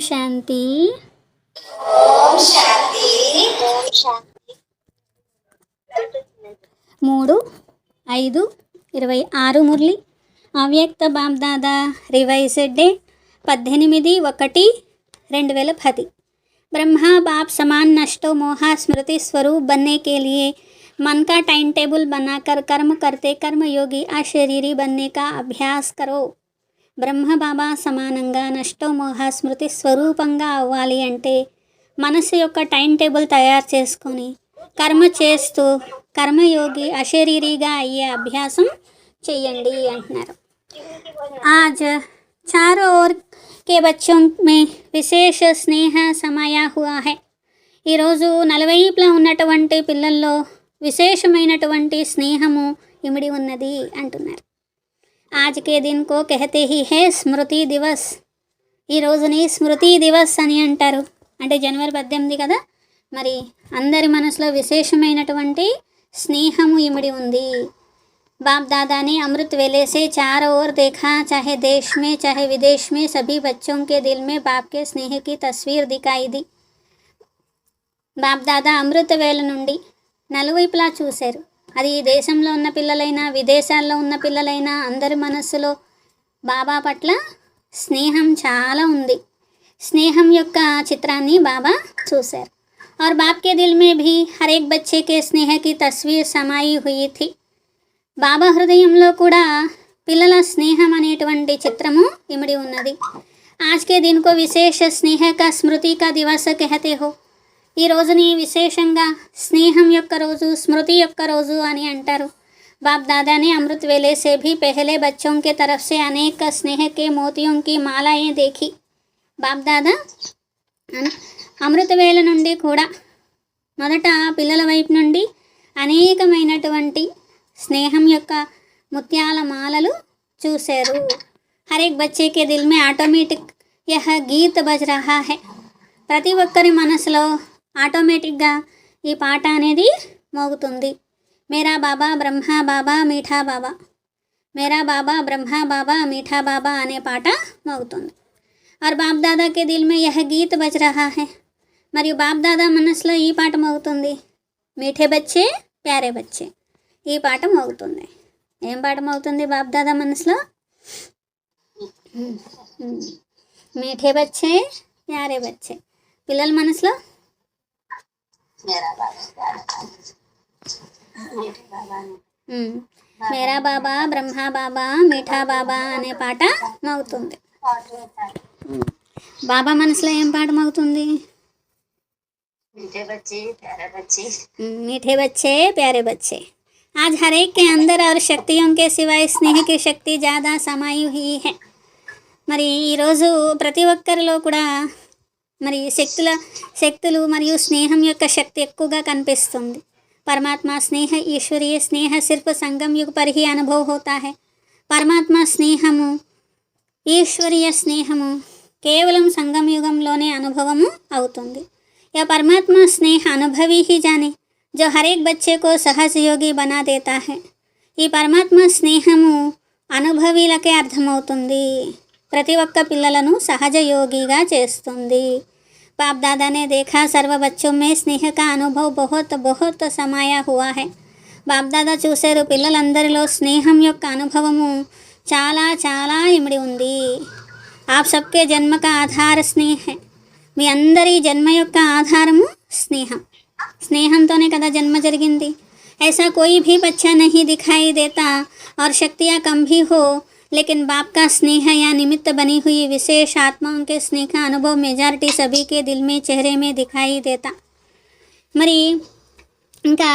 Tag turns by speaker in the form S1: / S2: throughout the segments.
S1: శాంతి.
S2: ఓం శాంతి. ఓం శాంతి.
S1: 3/5/26 మురళి అవ్యక్త BapDada revised day 18/1/2010. Brahma बाप समान नष्टो मोहा स्मृति स्वरूप बनने के लिए मन का टाइम टेबल बनाकर कर्म करते कर्म योगी अशरीरी बनने का अभ्यास करो. బ్రహ్మ బాబా సమానంగా నష్టో మోహ స్మృతి స్వరూపంగా అవ్వాలి అంటే మనసు యొక్క టైం టేబుల్ తయారు చేసుకొని కర్మ చేస్తూ కర్మయోగి అశరీరీగా అయ్యే అభ్యాసం చెయ్యండి అంటున్నారు. आज चारों ओर के बच्चों में విశేష స్నేహ సమాయా హువా హై. ఈరోజు నలువైపులా ఉన్నటువంటి పిల్లల్లో విశేషమైనటువంటి స్నేహము ఇమిడి ఉన్నది అంటున్నారు. आज के दिन को कहते ही है స్మృతి దివస్. ఈ రోజుని స్మృతి దివస్ అని అంటారు. అంటే జనవరి 18 కదా, మరి అందరి మనసులో విశేషమైనటువంటి స్నేహము ఇమిడి ఉంది. बाप दादा ने अमृत वेले से चारों ओर देखा, चाहे देश में चाहे विदेश में सभी बच्चों के दिल में बाप के स्नेह की तस्वीर दिखाई दी. బాప్ దాదా అమృత వేల నుండి నలువైపులా చూశారు. అది దేశంలో ఉన్న పిల్లలైనా విదేశాల్లో ఉన్న పిల్లలైనా అందరి మనస్సులో బాబా పట్ల స్నేహం చాలా ఉంది. స్నేహం యొక్క చిత్రాన్ని బాబా చూశారు. और बाप के दिल में भी हर एक बच्चे के स्नेह की तस्वीर समाई हुई थी. బాబా హృదయంలో కూడా పిల్లల స్నేహం అనేటువంటి చిత్రము ఇమిడి ఉన్నది. आज के दिन को विशेष स्नेह का स्मृति का दिवस कहते हो. ఈ రోజుని విశేషంగా స్నేహం యొక్క రోజు, స్మృతి యొక్క రోజు అని అంటారు. बाप दादा ने अमृत वेले से भी पहले बच्चों के तरफ से अनेक स्नेह के मोतियों की मालाएं देखी. బాప్ దాదా అమృత వేల నుండి కూడా మొదట పిల్లల వైపు నుండి అనేకమైనటువంటి స్నేహం యొక్క ముత్యాల మాలలు చూశారు. హర్ ఏక్ బచ్చే కే దిల్ మే ఆటోమేటిక్ యహ గీత్ బజ్ రహా హై. ప్రతి ఒక్కరి మనసులో ఆటోమేటిక్గా ఈ పాట అనేది మోగుతుంది. మేరా బాబా బ్రహ్మ బాబా మీఠా బాబా, మేరా బాబా బ్రహ్మ బాబా మీఠా బాబా అనే పాట మోగుతుంది. और బాప్ దాదా కే దిల్ మే యహ గీత్ బజ్ రహా హై. మరియు బాప్ దాదా మనసులో ఈ పాట మోగుతుంది. మీఠే బచ్చే ప్యారే బచ్చే ఈ పాట మోగుతుంది. ఏం పాట మోగుతుంది బాప్ దాదా మనసులో? మీఠే బచ్చే ప్యారే బచ్చే. పిల్లల మనసులో మేరా బాబా బ్రహ్మ బాబా మీఠా బాబా అనే పాట మోగుతుంది. బాబా మనసులో ఏం పాట మోగుతుంది? मीठे बच्चे प्यारे बच्चे. आज हर एक के अंदर और शक्तियों के सिवाय स्नेह की शक्ति ज़्यादा समाई हुई है. మరి ఈరోజు ప్రతి ఒక్కరిలో కూడా మరి శక్తులు మరియు స్నేహం యొక్క శక్తి ఎక్కువగా కనిపిస్తుంది. పరమాత్మ స్నేహ ఈశ్వరీయ స్నేహ సిర్ఫ్ సంగం యుగ पर ही अनुभव होता है. పరమాత్మ స్నేహము ఈశ్వరీయ స్నేహము కేవలం సంగం యుగంలోనే అనుభవము అవుతుంది. या परमात्मा स्नेह अनुभवी ही जाने जो हर एक बच्चे को सहज योगी बना देता है. ఈ పరమాత్మ స్నేహము అనుభవీలకే అర్థమవుతుంది. ప్రతి ఒక్క పిల్లలను సహజ యోగిగా చేస్తుంది. बाप दादा ने देखा सर्व बच्चों में स्नेह का अनुभव बहुत बहुत समाया हुआ है. బాప్ దాదా చూశారు పిల్లలందరిలో స్నేహం యొక్క అనుభవము చాలా చాలా ఇమిడి ఉంది. आप सबके जन्म का आधार स्नेह है. మీ అందరి జన్మ యొక్క ఆధారము స్నేహం. స్నేహంతోనే కదా జన్మ జరిగింది. ऐसा कोई भी बच्चा नहीं दिखाई देता और शक्तियाँ कम भी हो, लेकिन बाप का स्नेह या निमित्त बनी हुई विशेष आत्माओं के स्नेह का अनुभव मेजॉरिटी सभी के दिल में चेहरे में दिखाई देता. మరి ఇంకా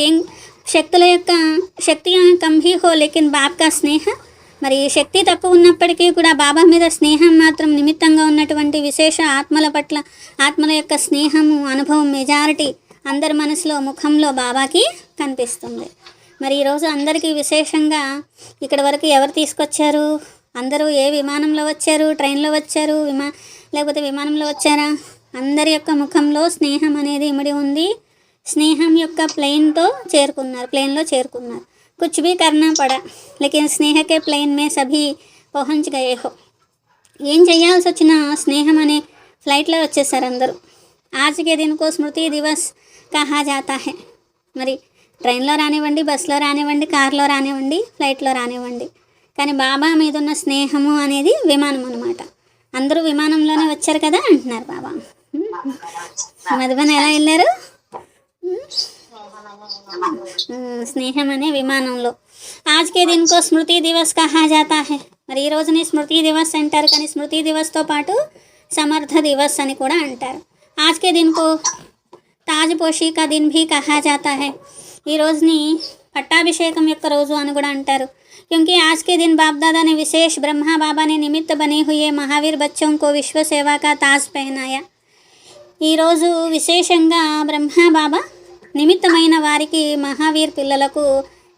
S1: ఏం శక్తుల యొక్క శక్తియా కమ్ భీ హో లేకిన్ బాప్ కా స్నేహ. మరి శక్తి తక్కువ ఉన్నప్పటికీ కూడా బాబా మీద స్నేహం మాత్రం నిమిత్తంగా ఉన్నటువంటి విశేష ఆత్మల పట్ల ఆత్మల యొక్క స్నేహము అనుభవం మెజారిటీ అందరి మనసులో ముఖంలో బాబాకి కనిపిస్తుంది. మరి ఈరోజు అందరికీ విశేషంగా ఇక్కడ వరకు ఎవరు తీసుకొచ్చారు? అందరూ ఏ విమానంలో వచ్చారు? ట్రైన్లో వచ్చారు, లేకపోతే విమానంలో వచ్చారా? అందరి యొక్క ముఖంలో స్నేహం అనేది ఇమిడి ఉంది. స్నేహం యొక్క ప్లేన్లో చేరుకున్నారు. कुछ भी करना पड़ा लेकिन स्नेह के प्लेन में सभी पहुंच गए हो. ఏం చేయాల్సి వచ్చినా స్నేహం అనే ఫ్లైట్లో వచ్చేసారు అందరూ. ఆజ్కే దిన్కో స్మృతి దివస్ కహా జాతా హై. మరి ట్రైన్లో రానివ్వండి, బస్సులో రానివ్వండి, కారులో రానివ్వండి, ఫ్లైట్లో రానివ్వండి, కానీ బాబా మీద ఉన్న స్నేహము అనేది విమానం అన్నమాట. అందరూ విమానంలోనే వచ్చారు కదా అంటున్నారు బాబా. మధుబన్ ఎలా వెళ్ళారు? స్నేహం అనే విమానంలో. ఆజ్కే దిన్కో స్మృతి దివస్ కహా జాతా హై. మరి ఈ రోజుని స్మృతి దివస్ అంటారు, కానీ స్మృతి దివస్తో పాటు సమర్థ దివస్ అని కూడా అంటారు. ఆజ్కే దిన్కో తాజ్ పోషీ కా దిన్ భీ కహా జాతా హై. ఈ రోజుని పట్టాభిషేకం యొక్క రోజు అని కూడా అంటారు. क्योंकि आज के दिन बाप दादा ने विशेष ब्रह्मा बाबा ने निमित्त बने हुए महावीर बच्चों को विश्व सेवा का ताज पहनाया. ఈ రోజు విశేషంగా బ్రహ్మా బాబా నిమిత్తమైన వారికి మహావీర్ పిల్లలకు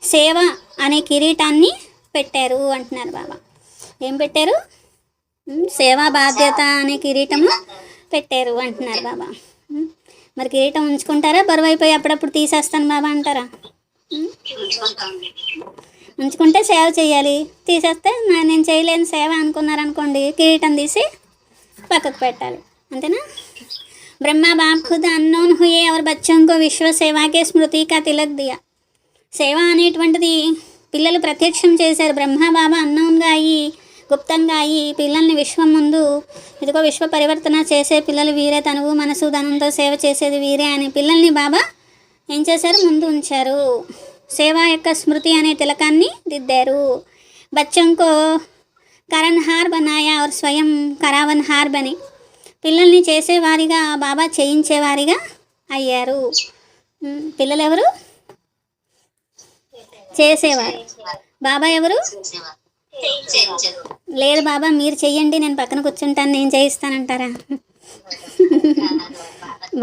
S1: సేవ అనే కిరీటాన్ని పెట్టారు అంటున్నారు బాబా. ఏం పెట్టారు? సేవా బాధ్యత అనే కిరీటము పెట్టారు అంటున్నారు బాబా. మరి కిరీటం ఉంచుకుంటారా? బరువైపోయి అప్పుడప్పుడు తీసేస్తాను బాబా అంటారా? ఉంచుకుంటే సేవ చేయాలి, తీసేస్తే నేను చేయలేని సేవ అనుకున్నారనుకోండి, కిరీటం తీసి పక్కకు పెట్టాలి, అంతేనా? బ్రహ్మా బాప్ ఖుద్ అన్నోన్ హుయే और बच्चों को విశ్వ సేవాకే స్మృతి కా తిలక్ దియా. సేవ అనేటువంటిది పిల్లలు ప్రత్యక్షం చేశారు. బ్రహ్మా బాబా అన్నోన్గా అయ్యి, గుప్తంగా అయ్యి పిల్లల్ని విశ్వం ముందు ఇదిగో విశ్వ పరివర్తన చేసే పిల్లలు వీరే, తనువు మనసు ధనంతో సేవ చేసేది వీరే అని పిల్లల్ని బాబా ఏం చేశారు? ముందు ఉంచారు. సేవా యొక్క స్మృతి అనే తిలకాన్ని దిద్దారు. బచ్చంకో కరణహార్ బనాయా और స్వయం కరావన్హార్ బని. పిల్లల్ని చేసేవారిగా బాబా చేయించేవారిగా అయ్యారు. పిల్లలు ఎవరు? చేసేవారు. బాబా ఎవరు? లేదు బాబా మీరు చెయ్యండి, నేను పక్కన కూర్చుంటాను, నేను చేయిస్తానంటారా?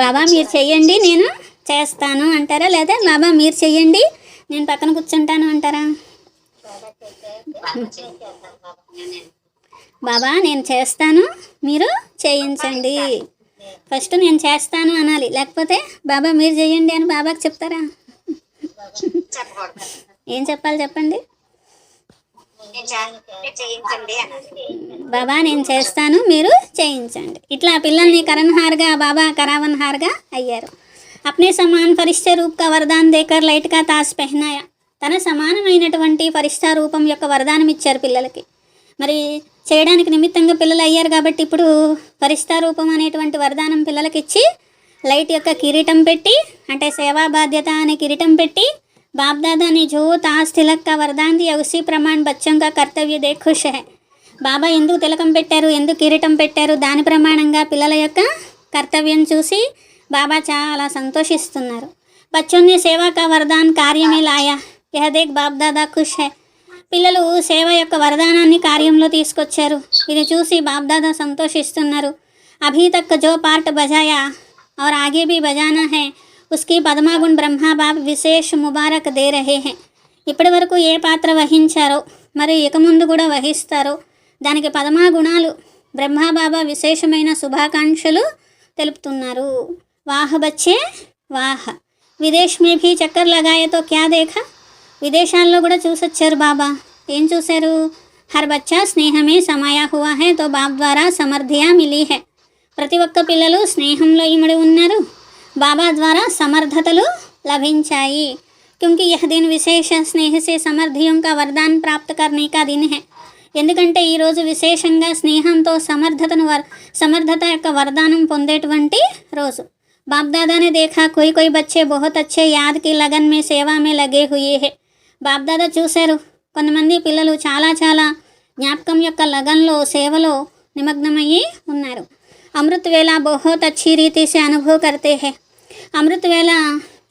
S1: బాబా మీరు చెయ్యండి, నేను చేస్తాను అంటారా? లేదా బాబా మీరు చెయ్యండి, నేను పక్కన కూర్చుంటాను అంటారా? బాబా నేను చేస్తాను, మీరు చేయించండి. ఫస్ట్ నేను చేస్తాను అనాలి, లేకపోతే బాబా మీరు చేయండి అని బాబాకి చెప్తారా? ఏం చెప్పాలి చెప్పండి? బాబా నేను చేస్తాను, మీరు చేయించండి. ఇట్లా పిల్లల్ని కరణహార్గా బాబా కరావన్హార్గా అయ్యారు. అప్నే సమాన్ ఫరిష్ట రూప్ కా వరదాన్ దేకర్ లైట్ కా తాజ్ పెహనాయా. తన సమానమైనటువంటి ఫరిష్ట రూపం యొక్క వరదానం ఇచ్చారు పిల్లలకి. మరి చేయడానికి నిమిత్తంగా పిల్లలు అయ్యారు కాబట్టి ఇప్పుడు ఫరిష్ట రూపం అనేటువంటి వరదానం పిల్లలకి ఇచ్చి లైట్ యొక్క కిరీటం పెట్టి, అంటే సేవా బాధ్యత అనే కిరీటం పెట్టి, बाप दादा ने जो ताज तिलक का वरदान दिया उसी प्रमाण बच्चों का कर्तव्य देख खुश है. బాబా ఎందుకు తిలకం పెట్టారు, ఎందుకు కిరీటం పెట్టారు, దాని ప్రమాణంగా పిల్లల యొక్క కర్తవ్యం చూసి బాబా చాలా సంతోషిస్తున్నారు. बच्चों ने सेवा का वरदान कार्य में लाया, यह देख बाप दादा खुश है. పిల్లలు సేవ యొక్క వరదానాన్ని కార్యంలో తీసుకొచ్చారు. ఇది చూసి బాప్ దాదా సంతోషిస్తున్నారు. అభీ తక్ జో పార్ట్ బజాయా और आगे भी बजाना है उसकी పద్మాగుణ్ బ్రహ్మా బాబ్ విశేష్ ముబారక్ దే రహే హే. ఇప్పటి వరకు ఏ పాత్ర వహించారో మరి ఇక ముందు కూడా వహిస్తారో దానికి పద్మాగుణాలు బ్రహ్మా బాబా విశేషమైన శుభాకాంక్షలు తెలుపుతున్నారు. వాహ్ బచ్చే వాహ్. విదేశ్ మే భీ చక్కర్ లగాయే తో క్యా దేఖా. విదేశాల్లో కూడా చూసొచ్చారు బాబా. ఏం చూశారు? హర్ బచ్చా స్నేహమే సమాయా హువా హై తో బాబ్ ద్వారా సమర్థియా మిలీ హై. ప్రతి ఒక్క పిల్లలు స్నేహంలో ఇమిడి ఉన్నారు, బాబా ద్వారా సమర్థతలు లభించాయి. क्योंकि यह दिन विशेष स्नेह से समर्थियों का वरदान प्राप्त करने का दिन है. ఎందుకంటే ఈరోజు విశేషంగా స్నేహంతో సమర్థత యొక్క వరదానం పొందేటువంటి రోజు. బాప్ దాదా ने देखा कोई कोई बच्चे बहुत अच्छे याद की लगन में सेवा में लगे हुए हैं. బాప్ దాదా చూశారు కొంతమంది పిల్లలు చాలా జ్ఞాపకం యొక్క లగన్లో సేవలో నిమగ్నమయ్యి ఉన్నారు. అమృత్ వేళ बहुत अच्छी रीति से अनुभव करते हैं. అమృత్ వేళ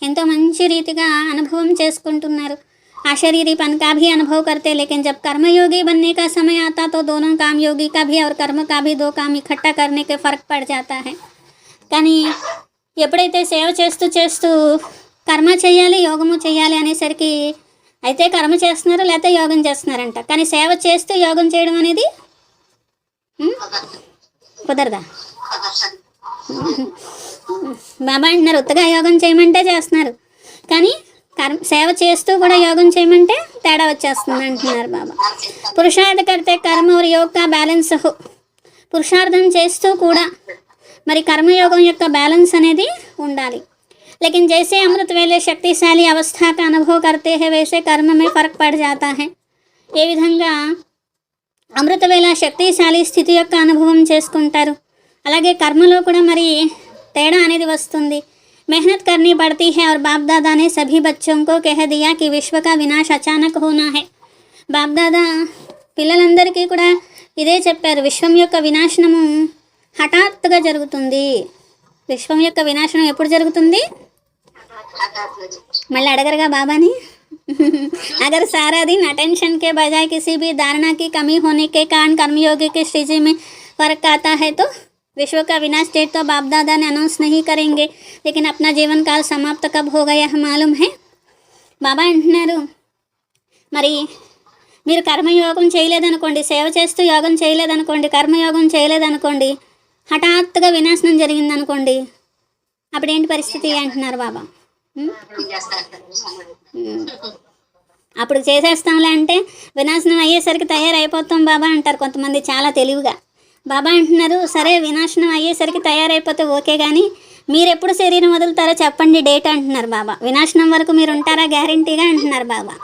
S1: ఎంతో మంచి రీతిగా అనుభవం చేసుకుంటున్నారు. अशरीरीपन का भी अनुभव करते, लेकिन जब कर्मयोगी बनने का समय आता तो दोनों काम योगी का भी और कर्म का भी दो काम इकट्ठा करने के फ़र्क पड़ जाता है. కానీ ఎప్పుడైతే సేవ చేస్తూ కర్మ చేయాలి యోగము చేయాలి అనేసరికి అయితే కర్మ చేస్తున్నారు లేకపోతే యోగం చేస్తున్నారంట. కానీ సేవ చేస్తూ యోగం చేయడం అనేది కుదరదా? బాబా అంటున్నారు ఉత్తగా యోగం చేయమంటే చేస్తున్నారు, కానీ సేవ చేస్తూ కూడా యోగం చేయమంటే తేడా వచ్చేస్తుంది అంటున్నారు బాబా. పురుషార్థ కర్తే కర్మ और योग का बैलेंस हो. పురుషార్థం చేస్తూ కూడా మరి కర్మయోగం యొక్క బ్యాలెన్స్ అనేది ఉండాలి. लेकिन जैसे अमृत वेले शक्तिशाली अवस्था का अनुभव करते हैं वैसे कर्म में फ़र्क पड़ जाता है. ఏ విధంగా అమృతవేళ శక్తిశాలి స్థితి యొక్క అనుభవం చేసుకుంటారు, అలాగే కర్మలో కూడా మరి తేడా అనేది వస్తుంది. मेहनत करनी पड़ती है और बाप दादा ने सभी बच्चों को कह दिया कि विश्व का विनाश अचानक होना है. బాప్ దాదా పిల్లలందరికీ కూడా ఇదే చెప్పారు, విశ్వం యొక్క వినాశనము హఠాత్తుగా జరుగుతుంది. విశ్వం యొక్క వినాశనం ఎప్పుడు జరుగుతుంది? మళ్ళీ అడగరుగా బాబాని. अगर सारा दिन अटेंशन के बजाय किसी भी धारणा की कमी होने के कारण कर्मयोगी की स्थिति में फर्क आता है तो विश्व का विनाश डेट तो बाप दादा ने अनाउंस नहीं करेंगे, लेकिन अपना जीवन काल समाप्त कब होगा यह मालूम है. బాబా అంటున్నారు, మరి మీరు కర్మయోగం చేయలేదనుకోండి, సేవ చేస్తూ యోగం చేయలేదనుకోండి, కర్మయోగం చేయలేదనుకోండి, హఠాత్తుగా వినాశనం జరిగిందనుకోండి, అప్పుడేంటి పరిస్థితి అంటున్నారు బాబా. అప్పుడు చేసేస్తాంలే అంటే వినాశనం అయ్యేసరికి తయారైపోతాం బాబా అంటారు కొంతమంది చాలా తెలివిగా. బాబా అంటున్నారు, సరే వినాశనం అయ్యేసరికి తయారైపోతే ఓకే, కానీ మీరు ఎప్పుడు శరీరం వదులుతారో చెప్పండి డేట్ అంటున్నారు బాబా. వినాశనం వరకు మీరు ఉంటారా గ్యారంటీగా అంటున్నారు బాబా.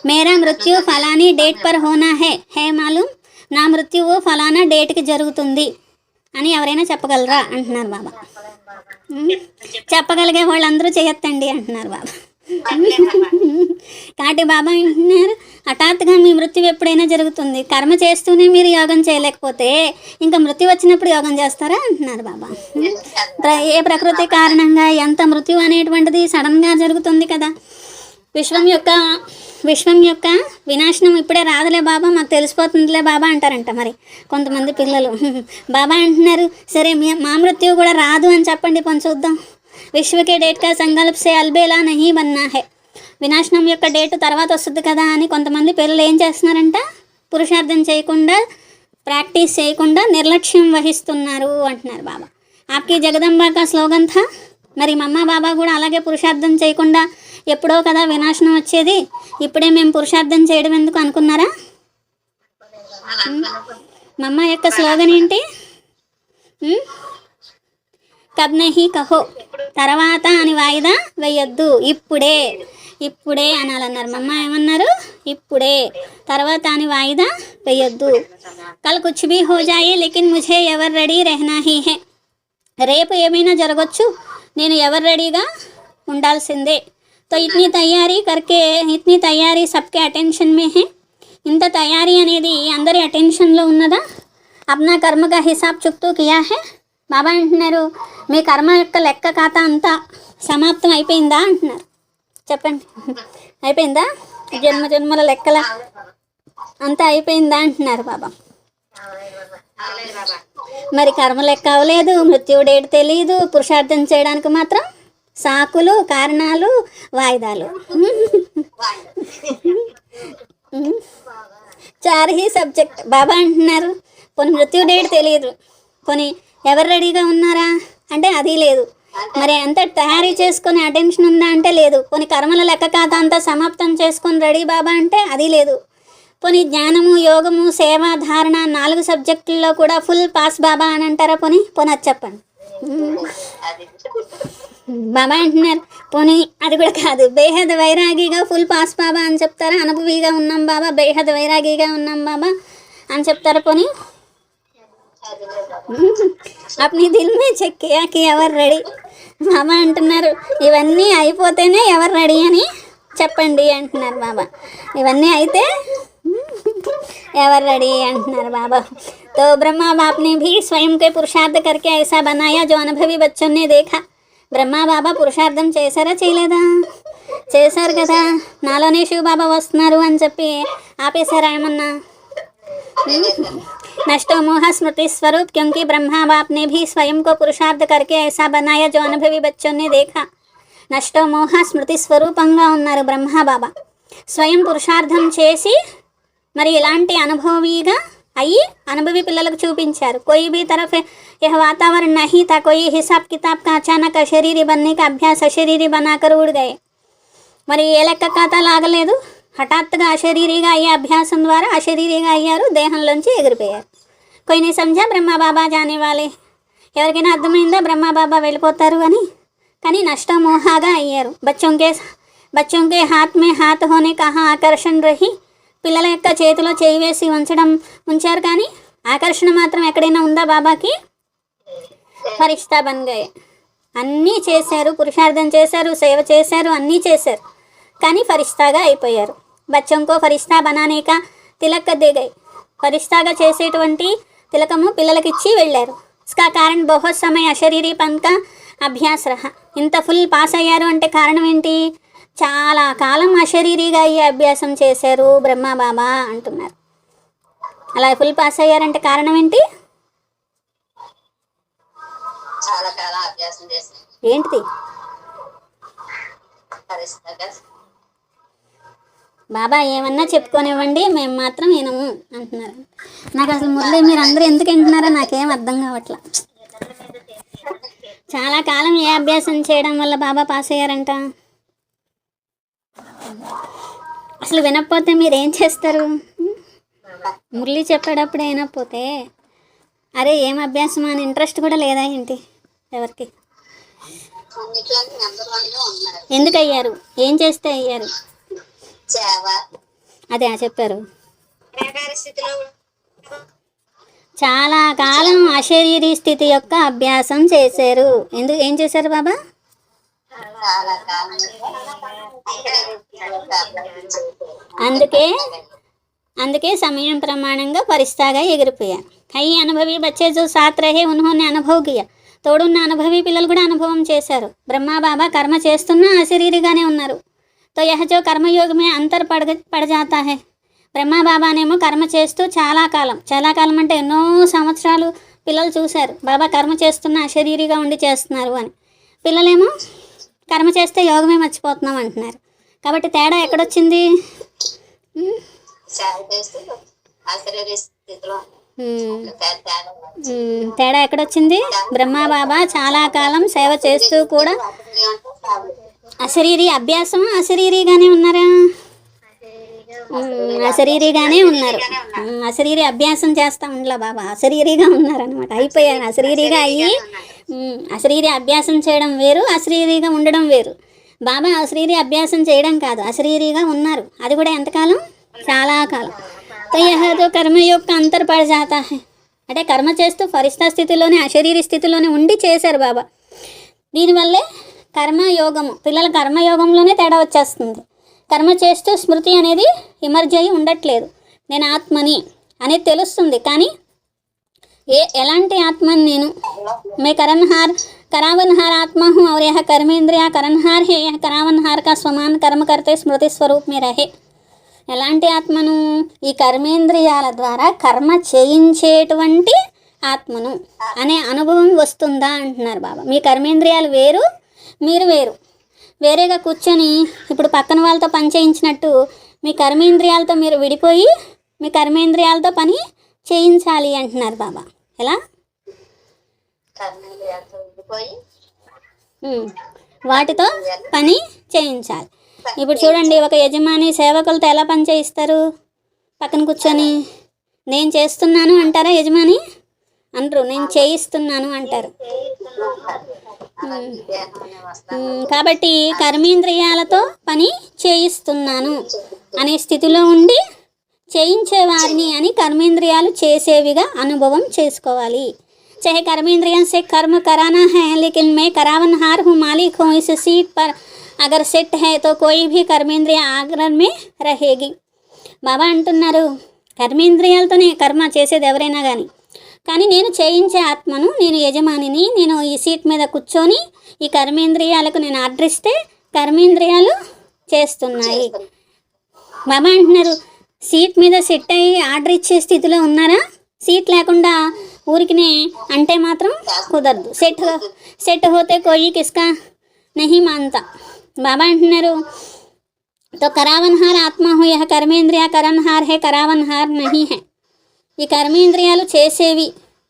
S1: మేరా మృత్యు ఫలానీ డేట్ పర్ హోనా హే మాలూమ్, నా మృత్యువు ఫలానా డేట్కి జరుగుతుంది అని ఎవరైనా చెప్పగలరా అంటున్నారు బాబా. చెప్పగలిగే వాళ్ళందరూ చేయొద్దండి అంటున్నారు బాబా. కాబట్టి బాబా అంటున్నారు, హఠాత్తుగా మీ మృత్యు ఎప్పుడైనా జరుగుతుంది. కర్మ చేస్తూనే మీరు యోగం చేయలేకపోతే ఇంకా మృత్యు వచ్చినప్పుడు యోగం చేస్తారా అంటున్నారు బాబా. ఏ ప్రకృతి కారణంగా ఎంత మృత్యు అనేటువంటిది సడన్గా జరుగుతుంది కదా. విశ్వం యొక్క వినాశనం ఇప్పుడే రాదులే బాబా, మాకు తెలిసిపోతుందిలే బాబా అంటారంట మరి కొంతమంది పిల్లలు. బాబా అంటున్నారు, సరే మా మృత్యు కూడా రాదు అని చెప్పండి పని చూద్దాం. విశ్వకే డేట్ కా సంకల్ప్ సే అల్బేలా నహీ బన్నా హై, వినాశనం యొక్క డేట్ తర్వాత వస్తుంది కదా అని కొంతమంది పిల్లలు ఏం చేస్తున్నారంట, పురుషార్థం చేయకుండా ప్రాక్టీస్ చేయకుండా నిర్లక్ష్యం వహిస్తున్నారు అంటున్నారు బాబా. ఆప్కి జగదంబా కా స్లోగన్ థా, మరి మమ్మ బాబా కూడా అలాగే పురుషార్థం చేయకుండా ఎప్పుడో కదా వినాశనం వచ్చేది, ఇప్పుడే మేము పురుషార్థం చేయడం ఎందుకు అనుకున్నారా? మమ్మ యొక్క స్లోగన్ ఏంటి? కబ్ నహీ కహో, తర్వాత అని వాయిదా వేయొద్దు, ఇప్పుడే అనాలన్నారు. మమ్మ ఏమన్నారు? ఇప్పుడే, తర్వాత అని వాయిదా వేయొద్దు. కల్ కుచ్ భీ హో జాయే లేకిన్ ముఝే ఎవర్ రెడీ రెహనా హీ హై, రేపు ఏమైనా జరగచ్చు, నేను ఎవరు రెడీగా ఉండాల్సిందే. तो इतनी तैयारी सबके अटेंशन में है. ఇంత తయారీ అనేది అందరి అటెన్షన్లో ఉన్నదా? అప్నా కర్మగా హిసాబ్ చుక్తూ కియా హే. బాబా అంటున్నారు, మీ కర్మ యొక్క లెక్క ఖాతా అంతా సమాప్తం అయిపోయిందా అంటున్నారు. చెప్పండి, అయిపోయిందా? జన్మల లెక్కల అంతా అయిపోయిందా అంటున్నారు బాబా. మరి కర్మ లెక్క అవ్వలేదు, మృత్యు డేట్ తెలియదు, పురుషార్థం చేయడానికి మాత్రం సాకులు, కారణాలు, వాయిదాలు, 4 సబ్జెక్ట్. బాబా అంటున్నారు, పోనీ మృత్యు డేట్ తెలియదు, పోనీ ఎవరు రెడీగా ఉన్నారా అంటే అది లేదు, మరి ఎంత తయారీ చేసుకొని అటెన్షన్ ఉందా అంటే లేదు, పోనీ కర్మల లెక్క ఖాతా అంతా సమాప్తం చేసుకొని రెడీ బాబా అంటే అది లేదు, పోనీ జ్ఞానము, యోగము, సేవ, ధారణ 4 సబ్జెక్టుల్లో కూడా ఫుల్ పాస్ బాబా అని అంటారా? పోనీ అది చెప్పండి. బాబా అంటున్నారు, పోనీ అది కూడా కాదు, బేహద్ వైరాగిగా ఫుల్ పాస్ బాబా అని చెప్తారా? అనుభవిగా ఉన్నాం బాబా, బేహద్ వైరాగిగా ఉన్నాం బాబా అని చెప్తారా? పోనీ అప్నీ దిల్ మే చెక్ కియా కి ఎవరు రెడీ. బాబా అంటున్నారు, ఇవన్నీ అయిపోతేనే ఎవరు రెడీ అని చెప్పండి అంటున్నారు బాబా. ఇవన్నీ అయితే ఎవరు రెడీ అంటున్నారు బాబా. तो ब्रह्मा बाप ने भी स्वयं के पुरुषार्थ करके ऐसा बनाया जो अनुभवी बच्चों ने देखा. బ్రహ్మా బాబా పురుషార్థం చేశారా చేయలేదా? చేశారు కదా. నాలోనే శివ బాబా వస్తున్నారు అని చెప్పి ఆపేశారా ఏమన్నా? नष्टो मोह स्मृति स्वरूप क्योंकि ब्रह्मा बाप ने भी स्वयं को पुरुषार्थ करके ऐसा बनाया जो अनुभवी बच्चों ने देखा. నష్టో మోహ స్మృతి స్వరూపంగా ఉన్నారు బ్రహ్మా బాబా. స్వయం పురుషార్థం చేసి మరి ఇలాంటి అనుభవీగా అయ్యి అనుభవి పిల్లలకు చూపించారు. कोई भी तरफ यह वातावरण नहीं था, कोई हिसाब किताब का अचानक अशरीरी बनने का अभ्यास अशरीरी बनाकर उड़ गए. మరి ఏ లెక్క ఖాతా లాగలేదు, హఠాత్తుగా అశరీరిగా అయ్యే అభ్యాసం ద్వారా అశరీరిగా అయ్యారు, దేహంలోంచి ఎగిరిపోయారు. కొన్ని సంజా బ్రహ్మ బాబా జానే వాలే, ఎవరికైనా అర్థమైందా బ్రహ్మ బాబా వెళ్ళిపోతారు అని? కానీ నష్టమోహాగా అయ్యారు. బచ్చోं के हाथ में हाथ होने कहाँ ఆకర్షణ రహి, పిల్లల యొక్క చేతిలో చేయి వేసి ఉంచారు, కానీ ఆకర్షణ మాత్రం ఎక్కడైనా ఉందా బాబాకి? ఫరిష్తా బన్ గయే. అన్నీ చేశారు, పురుషార్థం చేశారు, సేవ చేశారు, అన్నీ చేశారు, కానీ ఫరిష్తాగా అయిపోయారు. బచ్చంకో ఫరిష్తా బనానేక తిలక్ దే గయే, ఫరిష్తాగా చేసేటువంటి తిలకము పిల్లలకిచ్చి వెళ్ళారు. ఇస్కా కారణ్ బహుత్ సమయ అశరీరీ పన్ కా అభ్యాస్ రహా. ఇంత ఫుల్ పాస్ అయ్యారు అంటే కారణం ఏంటి? చాలా కాలం అశరీరిగా అయ్యే అభ్యాసం చేశారు బ్రహ్మ బాబా అంటున్నారు. అలా ఫుల్ పాస్ అయ్యారంటే కారణం ఏంటి?
S2: చాలా కాలం అభ్యాసం చేశాను.
S1: ఏంటిది? బాబా ఏమన్నా చెప్పుకోనివ్వండి, మేము మాత్రం వినము అంటున్నారు. నాకు అసలు మురళి మీరు అందరూ ఎందుకు వింటున్నారో నాకేం అర్థం కావట్లా. చాలా కాలం ఏ అభ్యాసం చేయడం వల్ల బాబా పాస్ అయ్యారంట? అసలు వినకపోతే మీరు ఏం చేస్తారు? మురళి చెప్పేటప్పుడు వినకపోతే అరే ఏం అభ్యాసం అని ఇంట్రెస్ట్ కూడా లేదా ఏంటి ఎవరికి? ఎందుకు అయ్యారు? ఏం చేస్తే అయ్యారు? అదే చెప్పారు. చాలా కాలం అశరీరీ స్థితి యొక్క అభ్యాసం చేశారు. ఏం చేశారు బాబా? అందుకే సమయం ప్రమాణంగా ఫరిష్తాగా ఎగిరిపోయారు. కई అనుభవి బచ్చే జో సాత్ రహే ఉన్హోనే అనుభవ్ కియా. తోడున్న అనుభవి పిల్లలు కూడా అనుభవం చేశారు. బ్రహ్మ బాబా కర్మ చేస్తున్నా అశరీరిగానే ఉన్నారు. తో యహ జో కర్మయోగమే అంతర్ పడ జాతా హై. బ్రహ్మ బాబానేమో కర్మ చేస్తూ చాలా కాలం అంటే ఎన్నో సంవత్సరాలు పిల్లలు చూశారు బాబా కర్మ చేస్తున్న అశరీరిగా ఉండి చేస్తున్నారు అని. పిల్లలేమో కర్మ చేస్తే యోగమే మర్చిపోతున్నాం అంటున్నారు. కాబట్టి తేడా ఎక్కడొచ్చింది? తేడా ఎక్కడొచ్చింది? బ్రహ్మ బాబా చాలా కాలం సేవ చేస్తూ కూడా అశరీరి అభ్యాసం అశరీరిగానే ఉన్నారా? అశరీరిగానే ఉన్నారు. అశరీరి అభ్యాసం చేస్తూ ఉండలా బాబా, అశరీరిగా ఉన్నారనమాట. అయిపోయారు అశరీరిగా అయ్యి. అశరీరి అభ్యాసం చేయడం వేరు, అశరీరిగా ఉండడం వేరు. బాబా అశరీరి అభ్యాసం చేయడం కాదు, అశరీరిగా ఉన్నారు. అది కూడా ఎంతకాలం? చాలా కాలం. తయ్యహతో కర్మయోగ అంతర్పడ జాతా హై. అంటే కర్మ చేస్తూ ఫరిష్తా స్థితిలోనే అశరీరి స్థితిలోనే ఉండి చేశారు బాబా. దీనివల్లే కర్మయోగము, పిల్లల కర్మయోగంలోనే తేడా వచ్చేస్తుంది. కర్మ చేస్తూ స్మృతి అనేది ఇమర్జ్ అయి ఉండట్లేదు. నేను ఆత్మని అనేది తెలుస్తుంది, కానీ ఎలాంటి ఆత్మని నేను? మే करावनहार आत्मा हूँ और यह कर्मेंद्रिया करणहार है. यह करावनहार का समान कर्म करते स्मृति स्वरूप में रहे. ఎలాంటి ఆత్మను? ఈ కర్మేంద్రియాల ద్వారా కర్మ చేయించేటువంటి ఆత్మను అనే అనుభవం వస్తుందా అంటున్నారు బాబా. మీ కర్మేంద్రియాలు వేరు, మీరు వేరు. వేరేగా కూర్చొని ఇప్పుడు పక్కన వాళ్ళతో పని చేయించినట్టు మీ కర్మేంద్రియాలతో మీరు విడిపోయి మీ కర్మేంద్రియాలతో పని చేయించాలి అంటున్నారు బాబా. ఎలా? వాటితో పని చేయించాలి. ఇప్పుడు చూడండి, ఒక యజమాని సేవకులతో ఎలా పని చేయిస్తారు? పక్కన కూర్చొని నేను చేస్తున్నాను అంటారా? యజమాని అనరు, నేను చేయిస్తున్నాను అంటారు. కాబట్టి కర్మేంద్రియాలతో పని చేయిస్తున్నాను అనే స్థితిలో ఉండి చేయించేవారిని అని కర్మేంద్రియాలు చేసేవిగా అనుభవం చేసుకోవాలి. चाहे कर्मेंद्रियों से कर्म कराना है, लेकिन मैं करावनहार हूँ, मालिक हूँ. इस सीट पर अगर सेट है तो कोई भी कर्मेंद्रिय आग्रह में रहेगी. బాబా అంటున్నారు, కర్మేంద్రియాలతోనే కర్మ చేసేది ఎవరైనా కానీ నేను చేయించే ఆత్మను, నేను యజమానిని, నేను ఈ సీట్ మీద కూర్చొని ఈ కర్మేంద్రియాలకు నేను ఆర్డర్ ఇస్తే కర్మేంద్రియాలు చేస్తున్నాయి. బాబా అంటున్నారు, సీట్ మీద సెట్ అయ్యి ఆర్డర్ ఇచ్చే స్థితిలో ఉన్నారా? సీట్ లేకుండా ఊరికినే అంటే మాత్రం కుదరదు. సెట్ హోతే కోయి కిస్కా నహీ మాన్తా. బాబా అంటున్నారు, తో కరావన్హార్ ఆత్మ హో, యహ కర్మేంద్రియ కరణహార్ హే, కరావన్హార్ నహీ హే. ఈ కర్మేంద్రియాలు చేసేవి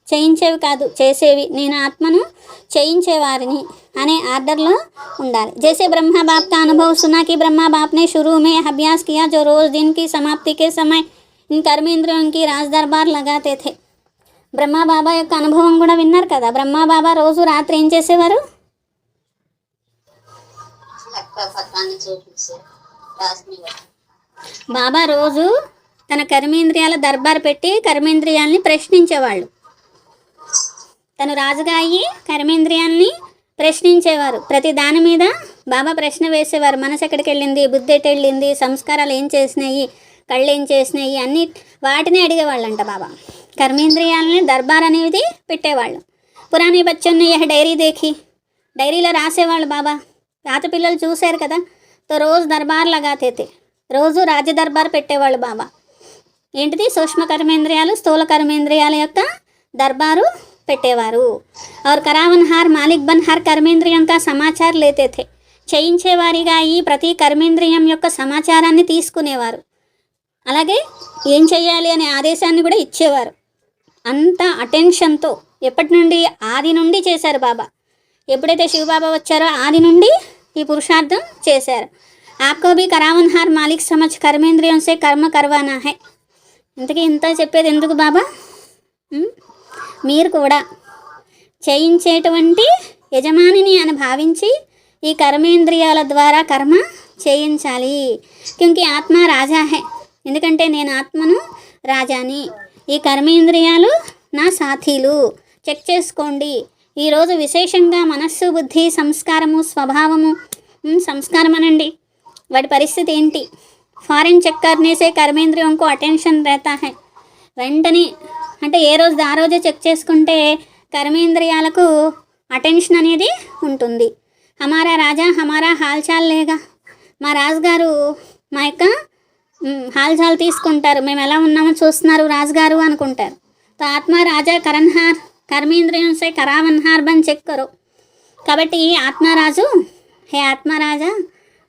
S1: చేయించేవి కాదు, చేసేవి. నేను ఆత్మను చేయించేవారిని అనే ఆర్డర్లో ఉండాలి. जैसे ब्रह्मा बाप का अनुभव सुना कि ब्रह्मा बाप ने शुरू में अभ्यास किया जो रोज़ दिन की समाप्ति के समय इन कर्मेंद्रियों की राज दरबार लगाते थे. బ్రహ్మా బాబా యొక్క అనుభవం కూడా విన్నారు కదా. బ్రహ్మా బాబా రోజు రాత్రి ఏం చేసేవారు?
S2: లెక్క పత్రాన్ని చూపించి రాసుకుని
S1: బాబా రోజు తన కర్మేంద్రియాల దర్బార్ పెట్టి కర్మేంద్రియాల్ని ప్రశ్నించేవాళ్ళు. తను రాజుగా అయ్యి కర్మేంద్రియాల్ని ప్రశ్నించేవారు. ప్రతి దాని మీద బాబా ప్రశ్న వేసేవారు. మనసు ఎక్కడికి వెళ్ళింది, బుద్ధి ఎటు వెళ్ళింది, సంస్కారాలు ఏం చేసినాయి, కళ్ళు ఏం చేసినాయి, అన్ని వాటిని అడిగేవాళ్ళంట బాబా. కర్మేంద్రియాలని దర్బార్ అనేది పెట్టేవాళ్ళు. పురాణి బచ్చన్ని యహ డైరీ దేఖి, డైరీలో రాసేవాళ్ళు బాబా. పాత పిల్లలు చూశారు కదా. తో రోజు దర్బార్ లగాతే, రోజు రాజ దర్బార్ పెట్టేవాళ్ళు బాబా. ఏంటిది? సూక్ష్మ కర్మేంద్రియాలు, స్థూల కర్మేంద్రియాల యొక్క దర్బారు పెట్టేవారు. और करावनहार मालिक बन हर కర్మేంద్రియం का సమాచార్ లేతే थे. చేయించేవారిగా ఈ ప్రతి కర్మేంద్రియం యొక్క సమాచారాన్ని తీసుకునేవారు. అలాగే ఏం చేయాలి అనే ఆదేశాన్ని కూడా ఇచ్చేవారు. అంత అటెన్షన్తో ఎప్పటి నుండి? ఆది నుండి చేశారు బాబా. ఎప్పుడైతే శివబాబా వచ్చారో ఆది నుండి ఈ పురుషార్థం చేశారు. ఆప్కో భీ కరావన్హార్ మాలిక్ సమజ్ కర్మేంద్రియం సే కర్మ కర్వానా హై. ఇంతకీ ఇంత చెప్పేది ఎందుకు బాబా? మీరు కూడా చేయించేటువంటి యజమానిని అని భావించి ఈ కర్మేంద్రియాల ద్వారా కర్మ చేయించాలి. క్యూంకి ఆత్మ రాజా హై, ఎందుకంటే నేను ఆత్మను రాజాని, ఈ కర్మేంద్రియాలు నా సాథీలు. చెక్ చేసుకోండి. ఈరోజు విశేషంగా మనస్సు, బుద్ధి, సంస్కారము, స్వభావము, సంస్కారం అనండి, వాటి పరిస్థితి ఏంటి? ఫారెన్ చెక్ కర్నేసే కర్మేంద్రియం కో అటెన్షన్ रहता है. వెంటనే అంటే ఏ రోజు ఆ రోజే చెక్ చేసుకుంటే కర్మేంద్రియాలకు అటెన్షన్ అనేది ఉంటుంది. హమారా రాజా హమారా హాల్చాల్ లేగా, మా రాజుగారు మా యొక్క హాల్చాల్ తీసుకుంటారు, మేము ఎలా ఉన్నామో చూస్తున్నారు రాజుగారు అనుకుంటారు. తో ఆత్మ రాజా కరణహార్ కర్మేంద్రియం సే కరావన్హార్ బన్ చెక్ కరో. కాబట్టి ఆత్మరాజు, హే ఆత్మరాజా,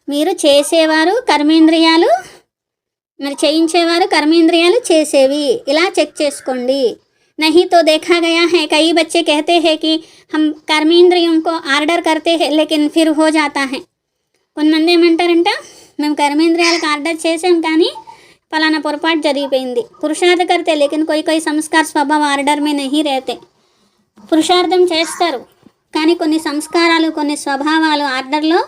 S1: మీరు చేసేవారు కర్మేంద్రియాలు, మరి చేయించేవారు కర్మేంద్రియాలు చేసేవి, ఇలా చెక్ చేసుకోండి. नहीं तो देखा गया है कई बच्चे कहते हैं कि हम कर्मेंद्रियों को आर्डर करते हैं लेकिन फिर हो जाता है. కొంతమంది ఏమంటారంట, మేము కర్మేంద్రియాలకు ఆర్డర్ చేసాం కానీ ఫలానా పొరపాటు జరిగిపోయింది. పురుషార్థ కర్తే లేకిన్ कोई कोई संस्कार स्वभाव आर्डर में नहीं रहते. పురుషార్థం చేస్తారు కానీ కొన్ని సంస్కారాలు, కొన్ని స్వభావాలు ఆర్డర్లో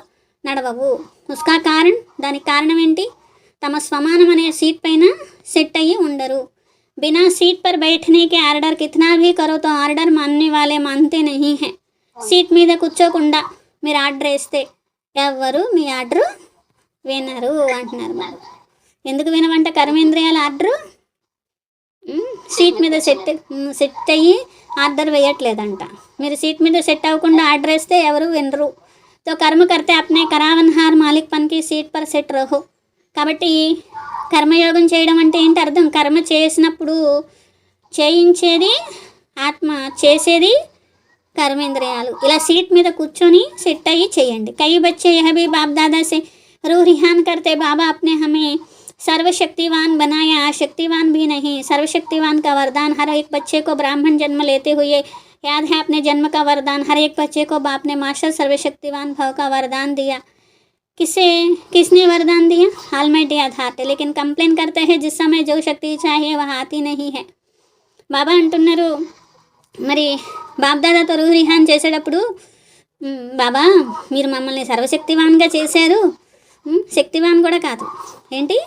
S1: నడవవు. ఉస్కా కారణం, దానికి కారణం ఏంటి? తమ స్వమానం అనే సీట్ పైన సెట్ అయ్యి ఉండరు. बिना सीट पर बैठने के आर्डर कितना भी करो तो आर्डर मानने वाले मानते नहीं हैं. సీట్ మీద కూర్చోకుండా మీరు ఆర్డర్ వేస్తే ఎవ్వరు మీ ఆర్డరు వినరు అంటున్నారు. మరి ఎందుకు వినవంట కర్మేంద్రియాల ఆర్డరు? సీట్ మీద సెట్ అయ్యి ఆర్డర్ వేయట్లేదంట. మీరు సీట్ మీద సెట్ అవ్వకుండా ఆర్డర్ వేస్తే ఎవరు వినరు. తో కర్మ కర్తే అప్నే కరావన్హార్ మాలిక్ పన్కి సీట్ పర్ సెట్ రహో. కాబట్టి కర్మయోగం చేయడం అంటే ఏంటి అర్థం? కర్మ చేసినప్పుడు చేయించేది ఆత్మ, చేసేది కర్మేంద్రియాలు. ఇలా సీట్ మీద కూర్చొని సెట్ అయ్యి చేయండి. కై బచ్చే యహ భీ బాప్ దాదా సే रूह रिहान करते बाबा अपने हमें सर्वशक्तिवान बनाया, शक्तिवान भी नहीं. सर्वशक्तिवान का वरदान हर एक बच्चे को ब्राह्मण जन्म लेते हुए याद है. अपने जन्म का वरदान हर एक बच्चे को बाप ने मास्टर सर्वशक्तिवान भव का वरदान दिया. किसने वरदान दिया? Almighty authority. लेकिन कंप्लेन करते हैं जिस समय जो शक्ति चाहिए वह आती नहीं है. బాబా అంటున్నారు, మరి బాప్దాదాతో రూహ్ రిహాన్ చేసేటప్పుడు, బాబా మీరు మమ్మల్ని సర్వశక్తివాన్గా చేశారు. శక్తివాన్ కూడా కాదు, ఏంటి?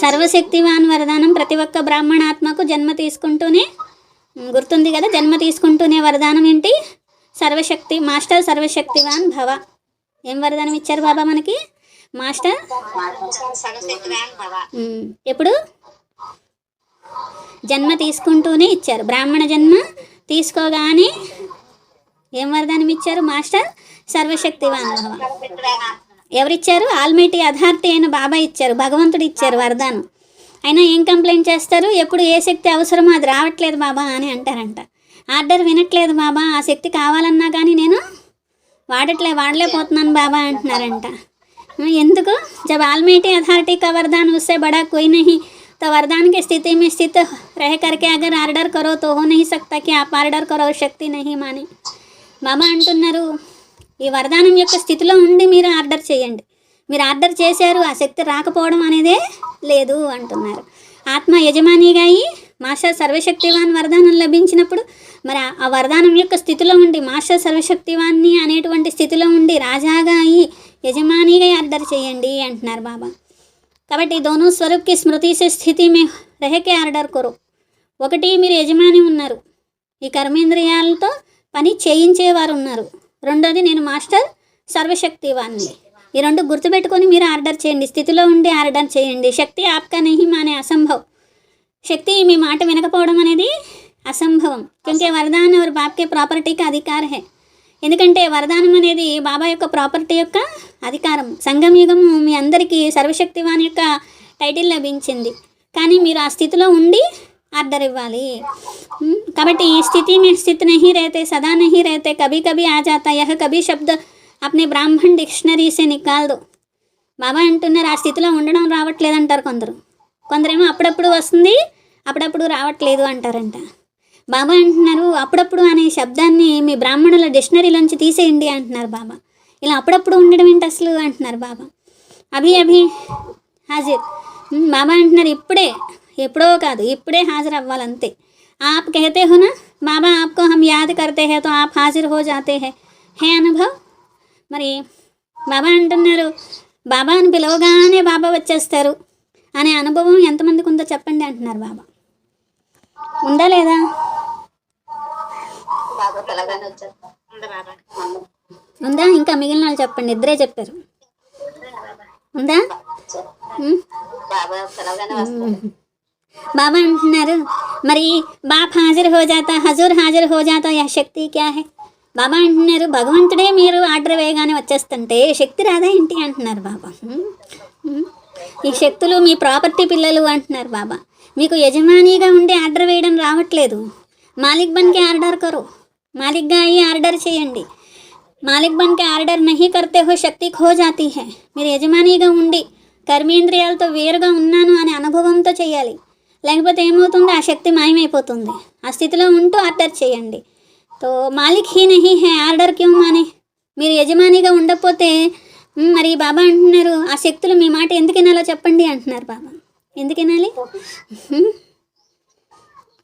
S1: సర్వశక్తివాన్ వరదానం ప్రతి ఒక్క బ్రాహ్మణాత్మకు జన్మ తీసుకుంటూనే గుర్తుంది కదా. జన్మ తీసుకుంటూనే వరదానం ఏంటి? సర్వశక్తి, మాస్టర్ సర్వశక్తివాన్ భవ. ఏం వరదానం ఇచ్చారు బాబా మనకి? మాస్టర్ ఎప్పుడు? జన్మ తీసుకుంటూనే ఇచ్చారు. బ్రాహ్మణ జన్మ తీసుకోగానే ఏం వరదానం ఇచ్చారు? మాస్టర్ సర్వశక్తివాన్ భవ. ఎవరిచ్చారు? ఆల్మైటీ అథారిటీ అయిన బాబా ఇచ్చారు, భగవంతుడు ఇచ్చారు వరదానం. అయినా ఏం కంప్లైంట్ చేస్తారు? ఎప్పుడు ఏ శక్తి అవసరమో అది రావట్లేదు బాబా అని అంటారంట. ఆర్డర్ వినట్లేదు బాబా, ఆ శక్తి కావాలన్నా కానీ నేను వాడలేకపోతున్నాను బాబా అంటున్నారంట. ఎందుకు? జబ్ ఆల్మైటీ అథారిటీ కా వరదాన్ ఉస్సే బడా కోయి నహీ तो वरदान की स्थिति में स्थित रह करके अगर आर्डर करो तो हो नहीं सकता कि आप आर्डर करो और शक्ति नहीं माने. బాబా అంటున్నారు ఈ వరదానం యొక్క స్థితిలో ఉండి మీరు ఆర్డర్ చేయండి. మీరు ఆర్డర్ చేశారు, ఆ శక్తి రాకపోవడం అనేదే లేదు అంటున్నారు. ఆత్మ యజమానిగా అయి మాస్టర్ సర్వశక్తివాన్ వరదానం లభించినప్పుడు మరి ఆ వరదానం యొక్క స్థితిలో ఉండి మాస్టర్ సర్వశక్తివాన్ని అనేటువంటి స్థితిలో ఉండి రాజాగా అయి యజమానిగా ఆర్డర్ చేయండి అంటున్నారు బాబా. కాబట్టి दोनों स्वरूप की स्मृति से स्थिति में रह के ఆర్డర్ करो. ఒకటి మీరు యజమాని ఉన్నారు, ఈ కర్మేంద్రియాలతో పని చేయించేవారు ఉన్నారు. రెండోది నేను మాస్టర్ సర్వశక్తివాన్ని. ఈ రెండు గుర్తుపెట్టుకొని మీరు ఆర్డర్ చేయండి, స్థితిలో ఉండి ఆర్డర్ చేయండి. శక్తి ఆప్కా నహీ మానే అసంభవ్. శక్తి మీ మాట వినకపోవడం అనేది అసంభవం. క్యూంకి వరదాన్ और बाप के प्रॉपर्टी का अधिकार है. ఎందుకంటే వరదానం అనేది బాబా యొక్క ప్రాపర్టీ యొక్క అధికారం. సంగమ యుగము మీ అందరికీ సర్వశక్తివాన్ యొక్క టైటిల్ లభించింది, కానీ మీరు ఆ స్థితిలో ఉండి ఆర్డర్ ఇవ్వాలి. కాబట్టి ఈ స్థితి में स्थित नहीं रहते, सदा नहीं रहते, कभी कभी आ जाता यह कभी शब्द अपने ब्राह्मण डिक्शनरी से निकाल दो. బాబా అంటున్నారు ఆ స్థితిలో ఉండడం రావట్లేదు అంటారు కొందరు. కొందరేమో అప్పుడప్పుడు వస్తుంది, అప్పుడప్పుడు రావట్లేదు అంటారంట. బాబా అంటున్నారు అప్పుడప్పుడు అనే శబ్దాన్ని మీ బ్రాహ్మణుల డిక్షనరీలోంచి తీసేయండి అంటున్నారు బాబా. ఇలా అప్పుడప్పుడు ఉండడం ఏంటి అసలు అంటున్నారు బాబా. అభి అభి హాజిర్. బాబా అంటున్నారు ఇప్పుడే, ఎప్పుడో కాదు, ఇప్పుడే హాజరు అవ్వాలంతే. आप कहते हो ना बाबा आपको हम याद करते हैं तो आप हाजिर हो जाते हैं, है अनुभव. మరి బాబా అంటున్నారు బాబాని పిలవగానే బాబా వచ్చేస్తారు అనే అనుభవం ఎంతమందికి ఉందో చెప్పండి అంటున్నారు బాబా. ఉందా లేదా?
S2: బాబా పిలగానే వచ్చేస్తారు.
S1: ఉందా? ఇంకా మిగిలిన వాళ్ళు చెప్పండి, ఇద్దరే చెప్పారు. ఉందా?
S2: బాబా పిలగానే వస్తారు.
S1: బాబా అంటున్నారు మరి బాప్ హాజరు హో జాతా, హజూర్ హాజరు హో జాతా, యా శక్తి క్యా హై. బాబా అంటున్నారు భగవంతుడే మీరు ఆర్డర్ వేయగానే వచ్చేస్తుంటే శక్తి రాదా ఏంటి అంటున్నారు బాబా. ఈ శక్తులు మీ ప్రాపర్టీ పిల్లలు అంటున్నారు బాబా. మీకు యజమానిగా ఉండి ఆర్డర్ వేయడం రావట్లేదు. మాలిక్ బన్కే ఆర్డర్ కరో, మాలిక్గా అయ్యి ఆర్డర్ చేయండి. మాలిక్ బన్కే ఆర్డర్ నహీ కర్తే హో శక్తి ఖో జాతీ హై. మీరు యజమానిగా ఉండి కర్మేంద్రియాలతో వేరుగా ఉన్నాను అనే అనుభవంతో చేయాలి, లేకపోతే ఏమవుతుంది ఆ శక్తి మాయమైపోతుంది. ఆ స్థితిలో ఉంటూ ఆర్డర్ చేయండి. తో మాలిక్ హీ నహీ హై ఆర్డర్ క్యూ మానే. మీరు యజమానిగా ఉండకపోతే మరి బాబా అంటున్నారు ఆ శక్తులు మీ మాట ఎందుకు వినాలో చెప్పండి అంటున్నారు బాబా. ఎందుకు వినాలి?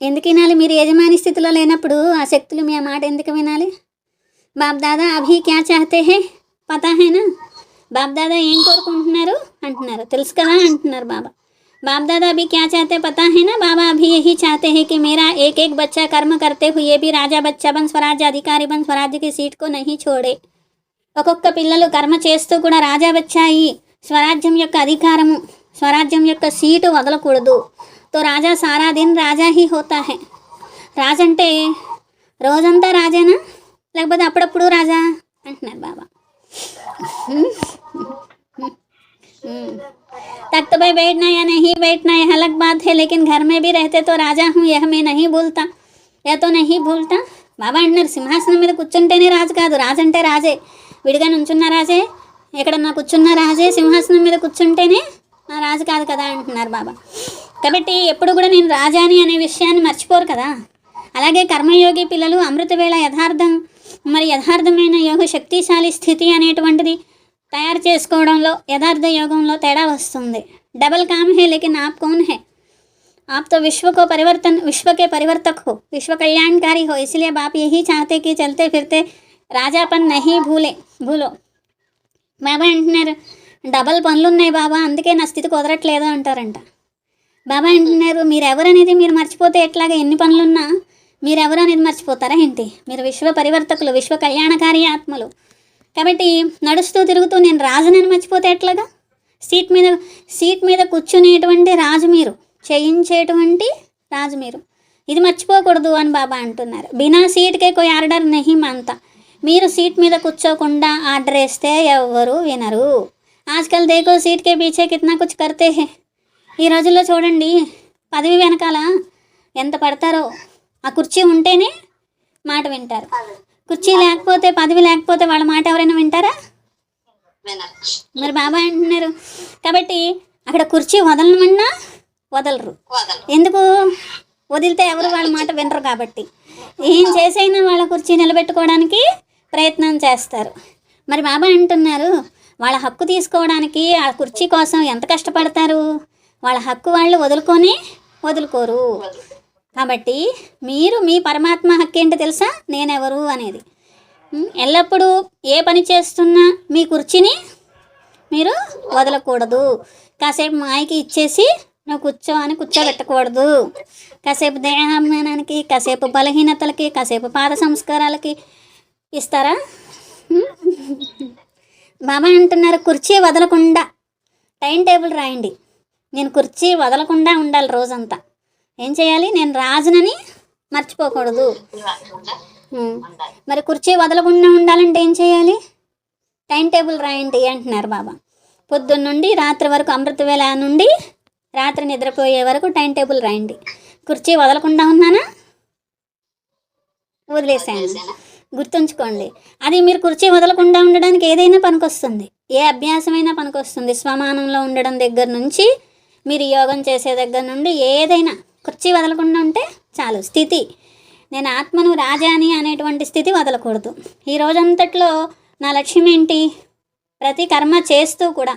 S1: ఎందుకు వినాలి? మీరు యజమాని స్థితిలో లేనప్పుడు ఆ శక్తులు మీ మాట ఎందుకు వినాలి? బాప్ దాదా అభి క్యా చాహతే హై పతా హైనా. బాప్ దాదా ఏం కోరుకుంటున్నారు అంటున్నారు, తెలుసు కదా అంటున్నారు బాబా. बाप दादा अभी क्या चाहते पता है ना. बाबा अभी यही चाहते हैं कि मेरा एक एक बच्चा कर्म करते हुए भी राजा बच्चा बन स्वराज्य अधिकारी बन स्वराज्य की सीट को नहीं छोड़े. ఒక్కొక్క పిల్లలు కర్మ చేస్తూ కూడా రాజా బచ్చా అయి స్వరాజ్యం యొక్క అధికారము, స్వరాజ్యం యొక్క సీటు వదలకూడదు. తో రాజా సారా దిన్ రాజా హీ హోతా హై. రాజంటే రోజంతా రాజేనా, లేకపోతే అప్పుడప్పుడు రాజా అంటున్నారు బాబా. तख्त पे बैठना या नहीं बैठना यह अलग बात है, लेकिन घर में भी रहते तो राजा हूँ यह मैं नहीं भूलता, या तो नहीं भूलता. బాబా అంటున్నారు సింహాసనం మీద కూర్చుంటేనే రాజు కాదు, రాజు అంటే రాజే. విడిగా నుంచున్న రాజే, ఎక్కడన్నా కూర్చున్న రాజే. సింహాసనం మీద కూర్చుంటేనే రాజు కాదు కదా అంటున్నారు బాబా. కాబట్టి ఎప్పుడు కూడా నేను రాజాని అనే విషయాన్ని మర్చిపోరు కదా. అలాగే కర్మయోగి పిల్లలు అమృతవేళ యథార్థమైన యోగ శక్తిశాలి స్థితి అనేటువంటిది తయారు చేసుకోవడంలో యథార్థ యోగంలో తేడా వస్తుంది. డబల్ కామ్ హే లేకిన్ ఆప్ కౌన్ హే. आप तो विश्व के परिवर्तक हो, विश्व कल्याणकारी हो. इसलिए बाप यही चाहते कि चलते फिरते राजापन नहीं भूलो. బాబా అంటున్నారు డబల్ పనులు ఉన్నాయి బాబా, అందుకే నా స్థితి కుదరట్లేదు అంటారంట. బాబా అంటున్నారు మీరెవరు అనేది మీరు మర్చిపోతే ఎట్లాగా, ఎన్ని పనులున్నా మీరెవరు అనేది మర్చిపోతారా ఏంటి? మీరు విశ్వ పరివర్తకులు, విశ్వ కళ్యాణకారి ఆత్మలు. కాబట్టి నడుస్తూ తిరుగుతూ నేను రాజునని మర్చిపోతే ఎట్లాగా? సీట్ మీద కూర్చునేటువంటి రాజు మీరు, చేయించేటువంటి రాజు మీరు, ఇది మర్చిపోకూడదు అని బాబా అంటున్నారు. బినా సీట్కే కోయి ఆర్డర్ నహీ మాంతా. మీరు సీట్ మీద కూర్చోకుండా ఆర్డర్ వేస్తే ఎవరు వినరు. ఆజ్కల్ దేకో సీట్కే పీछे కిतना కుచ్ కర్తే హే. ఈ రోజుల్లో చూడండి పదవి వెనకాల ఎంత పడతారో. ఆ కుర్చీ ఉంటేనే మాట వింటారు, కుర్చీ లేకపోతే పదవి లేకపోతే వాళ్ళ మాట ఎవరైనా వింటారా? మరి బాబా అంటున్నారు కాబట్టి అక్కడ కుర్చీ వదలమన్నా వదలరు.
S2: వదలు.
S1: ఎందుకు? వదిలితే ఎవరు వాళ్ళ మాట వినరు కాబట్టి ఏం చేసైనా వాళ్ళ కుర్చీ నిలబెట్టుకోవడానికి ప్రయత్నం చేస్తారు. మరి బాబా అంటున్నారు వాళ్ళ హక్కు తీసుకోవడానికి ఆ కుర్చీ కోసం ఎంత కష్టపడతారు. వాళ్ళ హక్కు వాళ్ళు వదులుకోరు. కాబట్టి మీరు మీ పరమాత్మ హక్కు ఏంటో తెలుసా? నేనెవరు అనేది. ఎల్లప్పుడూ ఏ పని చేస్తున్నా మీ కుర్చీని మీరు వదలకూడదు. కాసేపు మాయకి ఇచ్చేసి నువ్వు కూర్చో అని కూర్చోబెట్టకూడదు. కాసేపు దేహాభిమానానికి, కాసేపు బలహీనతలకి, కాసేపు పాద సంస్కారాలకి ఇస్తారా? బాబా అంటున్నారు కుర్చీ వదలకుండా టైం టేబుల్ రాయండి. నేను కుర్చీ వదలకుండా ఉండాలి రోజంతా. ఏం చేయాలి? నేను రాజునని మర్చిపోకూడదు. మరి కుర్చీ వదలకుండా ఉండాలంటే ఏం చేయాలి? టైం టేబుల్ రాయండి అంటున్నారు బాబా. పొద్దున్న నుండి రాత్రి వరకు, అమృత వేళ నుండి రాత్రి నిద్రపోయే వరకు టైం టేబుల్ రాయండి. కుర్చీ వదలకుండా ఉన్నానా? వదిలేసాను. గుర్తుంచుకోండి. అది మీరు కుర్చీ వదలకుండా ఉండడానికి ఏదైనా పనికొస్తుంది. ఏ అభ్యాసమైనా పనికొస్తుంది. స్వమానంలో ఉండడం దగ్గర నుంచి, మీరు యోగం చేసే దగ్గర నుండి ఏదైనా కుర్చీ వదలకుండా ఉంటే చాలు. స్థితి, నేను ఆత్మను రాజాని అనేటువంటి స్థితి వదలకూడదు. ఈ రోజంతట్లో నా లక్ష్యం ఏంటి? ప్రతి కర్మ చేస్తూ కూడా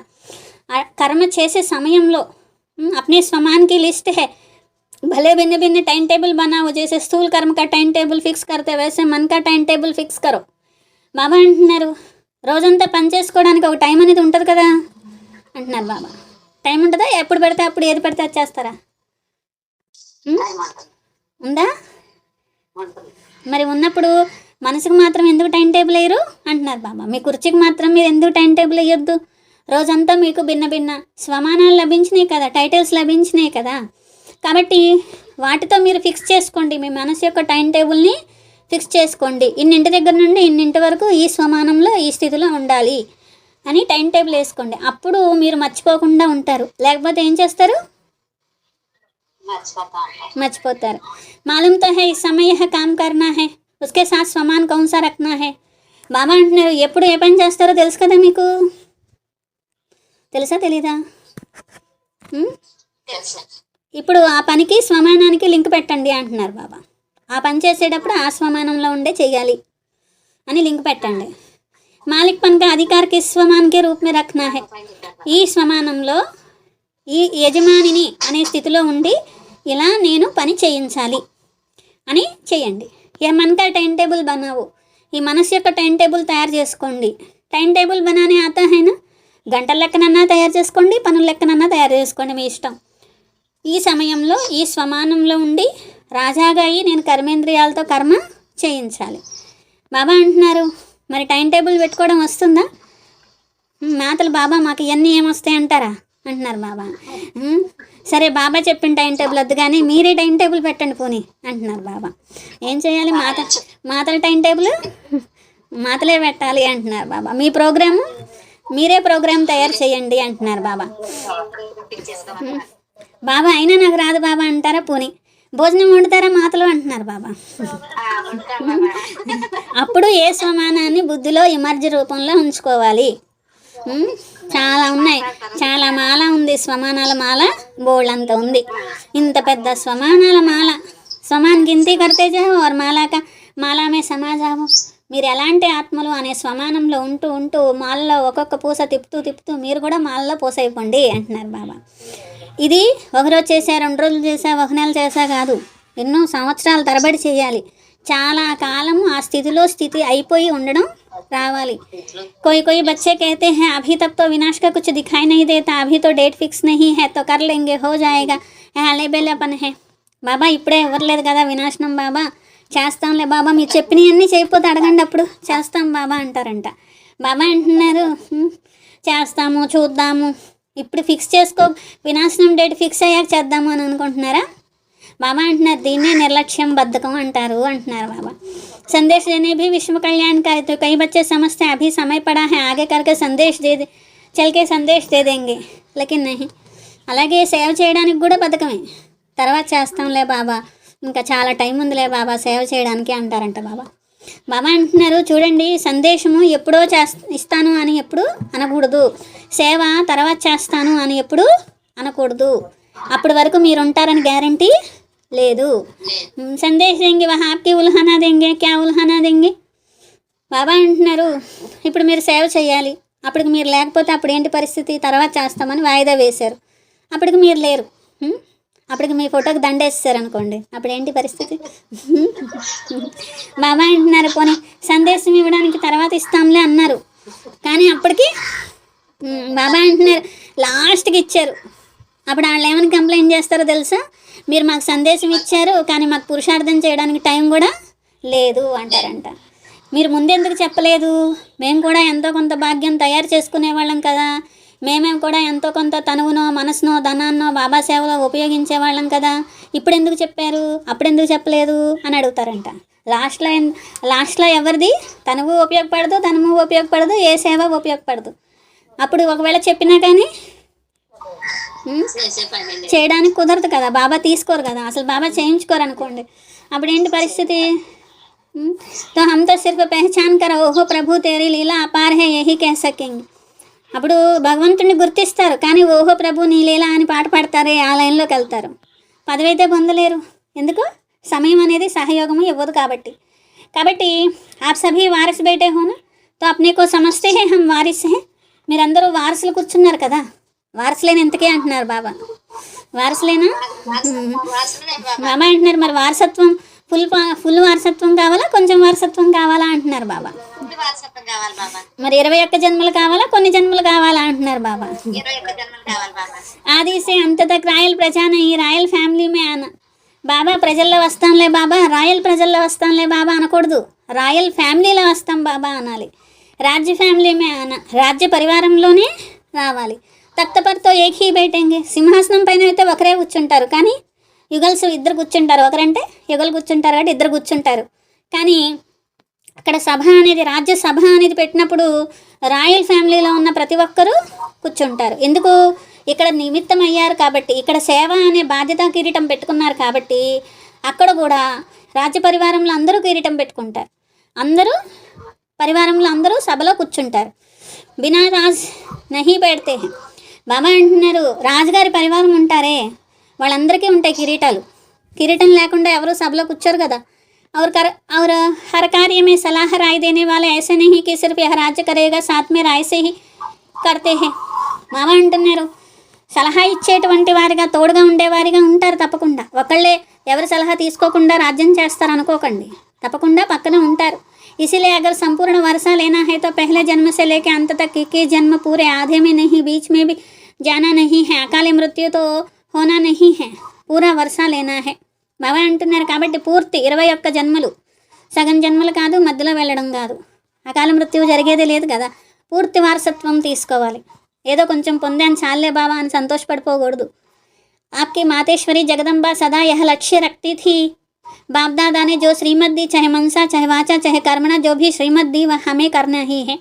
S1: కర్మ చేసే సమయంలో अपने स्वमान की लिस्ट है, भले भिन्न भिन्न टाइम टेबल बनाओ. जैसे स्थूल कर्म का टाइम टेबल फिक्स करते वैसे मन का टाइम टेबल ఫిక్స్ करो. బాబా అంటున్నారు రోజంతా పని చేసుకోవడానికి ఒక టైం అనేది ఉంటుంది కదా అంటున్నారు బాబా. టైం ఉంటుందా? ఎప్పుడు పెడితే అప్పుడు ఏది పెడితే అది చేస్తారా? ఉందా? మరి ఉన్నప్పుడు మనసుకు మాత్రం ఎందుకు టైం టేబుల్ వేయరు అంటున్నారు బాబా. మీ కుర్చీకి మాత్రం మీరు ఎందుకు టైం టేబుల్ వేయొద్దు? రోజంతా మీకు భిన్న భిన్న స్వమానాలు లభించినాయి కదా, టైటిల్స్ లభించినాయి కదా. కాబట్టి వాటితో మీరు ఫిక్స్ చేసుకోండి. మీ మనసు యొక్క టైం టేబుల్ని ఫిక్స్ చేసుకోండి. ఇన్నింటి దగ్గర నుండి ఇన్నింటి వరకు ఈ స్వమానంలో ఈ స్థితిలో ఉండాలి అని టైం టేబుల్ వేసుకోండి. అప్పుడు మీరు మర్చిపోకుండా ఉంటారు. లేకపోతే ఏం చేస్తారు? మర్చిపోతారు. మాలూమ్ తో హై ఇస్ సమయ హై కామ్ కర్నా హై, ఉస్కే సాత్ స్వమాన్ కౌన్ సా రఖనా హై. బాబా అంటున్నారు ఎప్పుడు ఏ పని చేస్తారో తెలుసు కదా మీకు. తెలుసా తెలీదా? ఇప్పుడు ఆ పనికి స్వమానానికి లింక్ పెట్టండి అంటున్నారు బాబా. ఆ పని చేసేటప్పుడు ఆ స్వమానంలో ఉండే చెయ్యాలి అని లింక్ పెట్టండి. మాలిక్ పన్ కా అధికార్ కిస్ స్వమాన్ కే రూప్ మే రఖనా హై. ఈ స్వమానంలో ఈ యజమానిని అనే స్థితిలో ఉండి ఇలా నేను పని చేయించాలి అని చేయండి. ఏ మనకా టైం టేబుల్ బనావో. ఈ మనసు యొక్క టైం టేబుల్ తయారు చేసుకోండి. టైం టేబుల్ బనానే ఆతా హైనా, గంటల లెక్కనన్నా తయారు చేసుకోండి, పనుల లెక్కనన్నా తయారు చేసుకోండి, మీ ఇష్టం. ఈ సమయంలో ఈ స్వమానంలో ఉండి రాజాగా అయ్యి నేను కర్మేంద్రియాలతో కర్మ చేయించాలి. బాబా అంటున్నారు మరి టైం టేబుల్ పెట్టుకోవడం వస్తుందా? మాతలు బాబా మాకు ఇవన్నీ ఏమొస్తాయి అంటారా అంటున్నారు బాబా. సరే బాబా చెప్పిన టైం టేబుల్ వద్దు కానీ మీరే టైం టేబుల్ పెట్టండి పోనీ అంటున్నారు బాబా. ఏం చేయాలి? మాతల టైం టేబుల్ మాతలే పెట్టాలి అంటున్నారు బాబా. మీ ప్రోగ్రాము మీరే ప్రోగ్రామ్ తయారు చేయండి అంటున్నారు బాబా. బాబా అయినా నాకు రాదు బాబా అంటారా? పోనీ భోజనం వండుతారా మాతలు అంటున్నారు బాబా. అప్పుడు ఏ స్వమానాన్ని బుద్ధిలో ఇమర్జీ రూపంలో ఉంచుకోవాలి. చాలా ఉన్నాయి, చాలా మాల ఉంది, స్వమానాల మాల బోళ్ళంత ఉంది. ఇంత పెద్ద స్వమానాల మాల, స్వమాన్ గింతి కడితే జావో और మాలా మే సమా జావో. మీరు ఎలాంటి ఆత్మలు అనే స్వమానంలో ఉంటూ ఉంటూ మాలలో ఒక్కొక్క పూస తిప్పుతూ మీరు కూడా మాలలో పూస అయిపోండి అంటున్నారు బాబా. ఇది ఒకరోజు చేసా, 2 రోజులు చేసా, 1 నెల చేసా కాదు, ఎన్నో సంవత్సరాల తరబడి చేయాలి. చాలా కాలము ఆ స్థితి అయిపోయి ఉండడం రావాలి. कोई बच्चे कहते हैं अभी तक तो विनाश का कुछ दिखाई नहीं देता, अभी तो डेट फिक्स नहीं है, तो कर लेंगे हो जाएगा, హలేబెల్లపన్ హే. బాబా ఇప్పుడే ఇవ్వలేదు కదా వినాశనం. బాబా చేస్తాంలే బాబా, మీరు చెప్పినవన్నీ చేయకపోతే అడగండి అప్పుడు చేస్తాం బాబా అంటారంట. బాబా అంటున్నారు చేస్తాము చూద్దాము, ఇప్పుడు ఫిక్స్ చేసుకో, వినాశనం డేట్ ఫిక్స్ అయ్యాక చేద్దాము అని అనుకుంటున్నారా? బాబా అంటున్నారు దీన్నే నిర్లక్ష్యం బద్ధకం అంటారు అంటున్నారు బాబా. संदेश देने भी विश्व कल्याण का है, तो कई बच्चे समझते हैं अभी समय पड़ा है आगे करके चल के संदेश दे देंगे, लेकिन नहीं. అలాగే సేవ చేయడానికి కూడా బద్ధకమే. తర్వాత చేస్తాంలే బాబా, ఇంకా చాలా టైం ఉందిలే బాబా సేవ చేయడానికి అంటారంట బాబా. బాబా అంటున్నారు చూడండి, సందేశము ఎప్పుడో ఇస్తాను అని ఎప్పుడు అనకూడదు, సేవ తర్వాత చేస్తాను అని ఎప్పుడు అనకూడదు. అప్పటి వరకు మీరు ఉంటారని గ్యారంటీ లేదు.
S2: లేదు.
S1: సందేశ్ దేంగే వహా ఆప్కి ఉల్హానా దేంగే క్యా ఉల్హానా దేంగే. బాబా అంటున్నారు ఇప్పుడు మీరు సేవ చేయాలి, అప్పటికి మీరు లేకపోతే అప్పుడు ఏంటి పరిస్థితి, తర్వాత చేస్తామని వాయిదా వేశారు, అప్పటికి మీరు లేరు. అప్పటికి మీ ఫోటోకి దండేస్తారు అనుకోండి, అప్పుడు ఏంటి పరిస్థితి. బాబా అంటున్నారు పోనీ సందేశం ఇవ్వడానికి తర్వాత ఇస్తాంలే అన్నారు, కానీ అప్పటికి బాబా అంటున్నారు లాస్ట్కి ఇచ్చారు. అప్పుడు వాళ్ళు ఏమైనా కంప్లైంట్ చేస్తారో తెలుసా, మీరు మాకు సందేశం ఇచ్చారు కానీ మాకు పురుషార్థం చేయడానికి టైం కూడా లేదు అంటారంట. మీరు ముందెందుకు చెప్పలేదు, మేము కూడా ఎంతో కొంత భాగ్యం తయారు చేసుకునే వాళ్ళం కదా, మేమేం కూడా ఎంతో కొంత తనువునో మనసునో ధనాన్నో బాబా సేవలో ఉపయోగించే వాళ్ళం కదా, ఇప్పుడు ఎందుకు చెప్పారు, అప్పుడెందుకు చెప్పలేదు అని అడుగుతారంట. లాస్ట్లో ఎవరిది తనువు ఉపయోగపడదు, ధనము ఉపయోగపడదు, ఏ సేవ ఉపయోగపడదు. అప్పుడు ఒకవేళ చెప్పినా కానీ
S2: చేసే పని లేదు.
S1: చేయడానికి కుదరదు కదా, బాబా తీసుకోరు కదా, అసలు బాబా చేయించుకోరు అనుకోండి, అప్పుడు ఏంటి పరిస్థితి. तो हम तो सिर्फ पहचान कर ओहो ప్రభు तेरी లీలా అపార్ హై యహీ కహ సకేంగే. అప్పుడు భగవంతుడిని గుర్తిస్తారు కానీ ఓహో ప్రభు నీ లీలా అని పాట పాడతారే ఆ లైన్లోకి వెళ్తారు, పదవి అయితే పొందలేరు. ఎందుకు, సమయం అనేది సహయోగము ఇవ్వదు కాబట్టి. కాబట్టి ఆప్ సభీ వారస్ బేటే హోనా తో అప్నే కో సమస్తే హే హమ్ వారిస్ హే. మీరందరూ వారసులు కూర్చున్నారు కదా, వారసులేని ఎంతకే అంటున్నారు బాబా, వారసులేనా.
S2: వారసులే బాబా.
S1: బాబా అంటున్నారు మరి వారసత్వం ఫుల్ వారసత్వం కావాలా కొంచెం వారసత్వం కావాలా అంటున్నారు బాబా.
S2: ఫుల్ వారసత్వం కావాలి బాబా.
S1: మరి 21 జన్మలు కావాలా కొన్ని జన్మలు కావాలా అంటున్నారు బాబా.
S2: 21 జన్మలు కావాలి బాబా.
S1: ఆది సే అంత తక్ రాయల్ ప్రజా నహీ రాయల్ ఫ్యామిలీ మే ఆనా. బాబా ప్రజల్లో వస్తాంలే బాబా, రాయల్ ప్రజల్లో వస్తాంలే బాబా అనకూడదు, రాయల్ ఫ్యామిలీలో వస్తాం బాబా అనాలి. రాజ్య ఫ్యామిలీ మే ఆనా, రాజ్య పరివారంలోనే రావాలి. తక్తపర్తో ఏక్ హీ బైఠేంగే, సింహాసనం పైన అయితే ఒకరే కూర్చుంటారు కానీ యుగల్స్ ఇద్దరు కూర్చుంటారు, ఒకరంటే యుగలు కూర్చుంటారు కాబట్టి ఇద్దరు కూర్చుంటారు. కానీ అక్కడ సభ అనేది రాజ్య సభ అనేది పెట్టినప్పుడు రాయల్ ఫ్యామిలీలో ఉన్న ప్రతి ఒక్కరూ కూర్చుంటారు. ఎందుకు, ఇక్కడ నిమిత్తం అయ్యారు కాబట్టి, ఇక్కడ సేవ అనే బాధ్యత కిరీటం పెట్టుకున్నారు కాబట్టి అక్కడ కూడా రాజ్య పరివారంలో అందరూ కిరీటం పెట్టుకుంటారు, అందరూ పరివారంలో అందరూ సభలో కూర్చుంటారు. బినా రాజ్ నహీ బైఠతే హై. బాబా అంటున్నారు రాజుగారి పరివారం ఉంటారే వాళ్ళందరికీ ఉంటాయి కిరీటాలు, కిరీటం లేకుండా ఎవరు సభలో కూర్చోరు కదా. और हर कार्य में सलाह राय देने वाले ऐसे नहीं कि सिर्फ यह राज्य करेगा साथ में राय से ही करते हैं. మామ అంటున్నారు సలహా ఇచ్చేటువంటి వారిగా తోడుగా ఉండేవారిగా ఉంటారు తప్పకుండా, ఒకళ్ళే ఎవరి సలహా తీసుకోకుండా రాజ్యం చేస్తారు అనుకోకండి, తప్పకుండా పక్కన ఉంటారు. इसीलिए अगर संपूर्ण वर्षा लेना है तो पहले जन्म से लेकर अंत तक 21 जन्म पूरे आधे में नहीं बीच में भी जाना नहीं है, अकाली मृत्यु तो होना नहीं है, पूरा वर्षा लेना है. బాబా అంటున్నారు కాబట్టి పూర్తి 21 జన్మలు, సగం జన్మలు కాదు, మధ్యలో వెళ్ళడం కాదు, అకాల మృత్యువు జరిగేది లేదు కదా, పూర్తి వారసత్వం తీసుకోవాలి. ఏదో కొంచెం పొందాను చాలే బాబా అని సంతోషపడిపోకూడదు. आपकी मातेश्वरी जगदम्बा सदा यह लक्ष्य रखती थी, बाप दादा ने जो श्रीमत दी, चाहे मनसा चाहे वाचा चाहे कर्मणा, जो भी श्रीमत दी वह हमें करना ही है.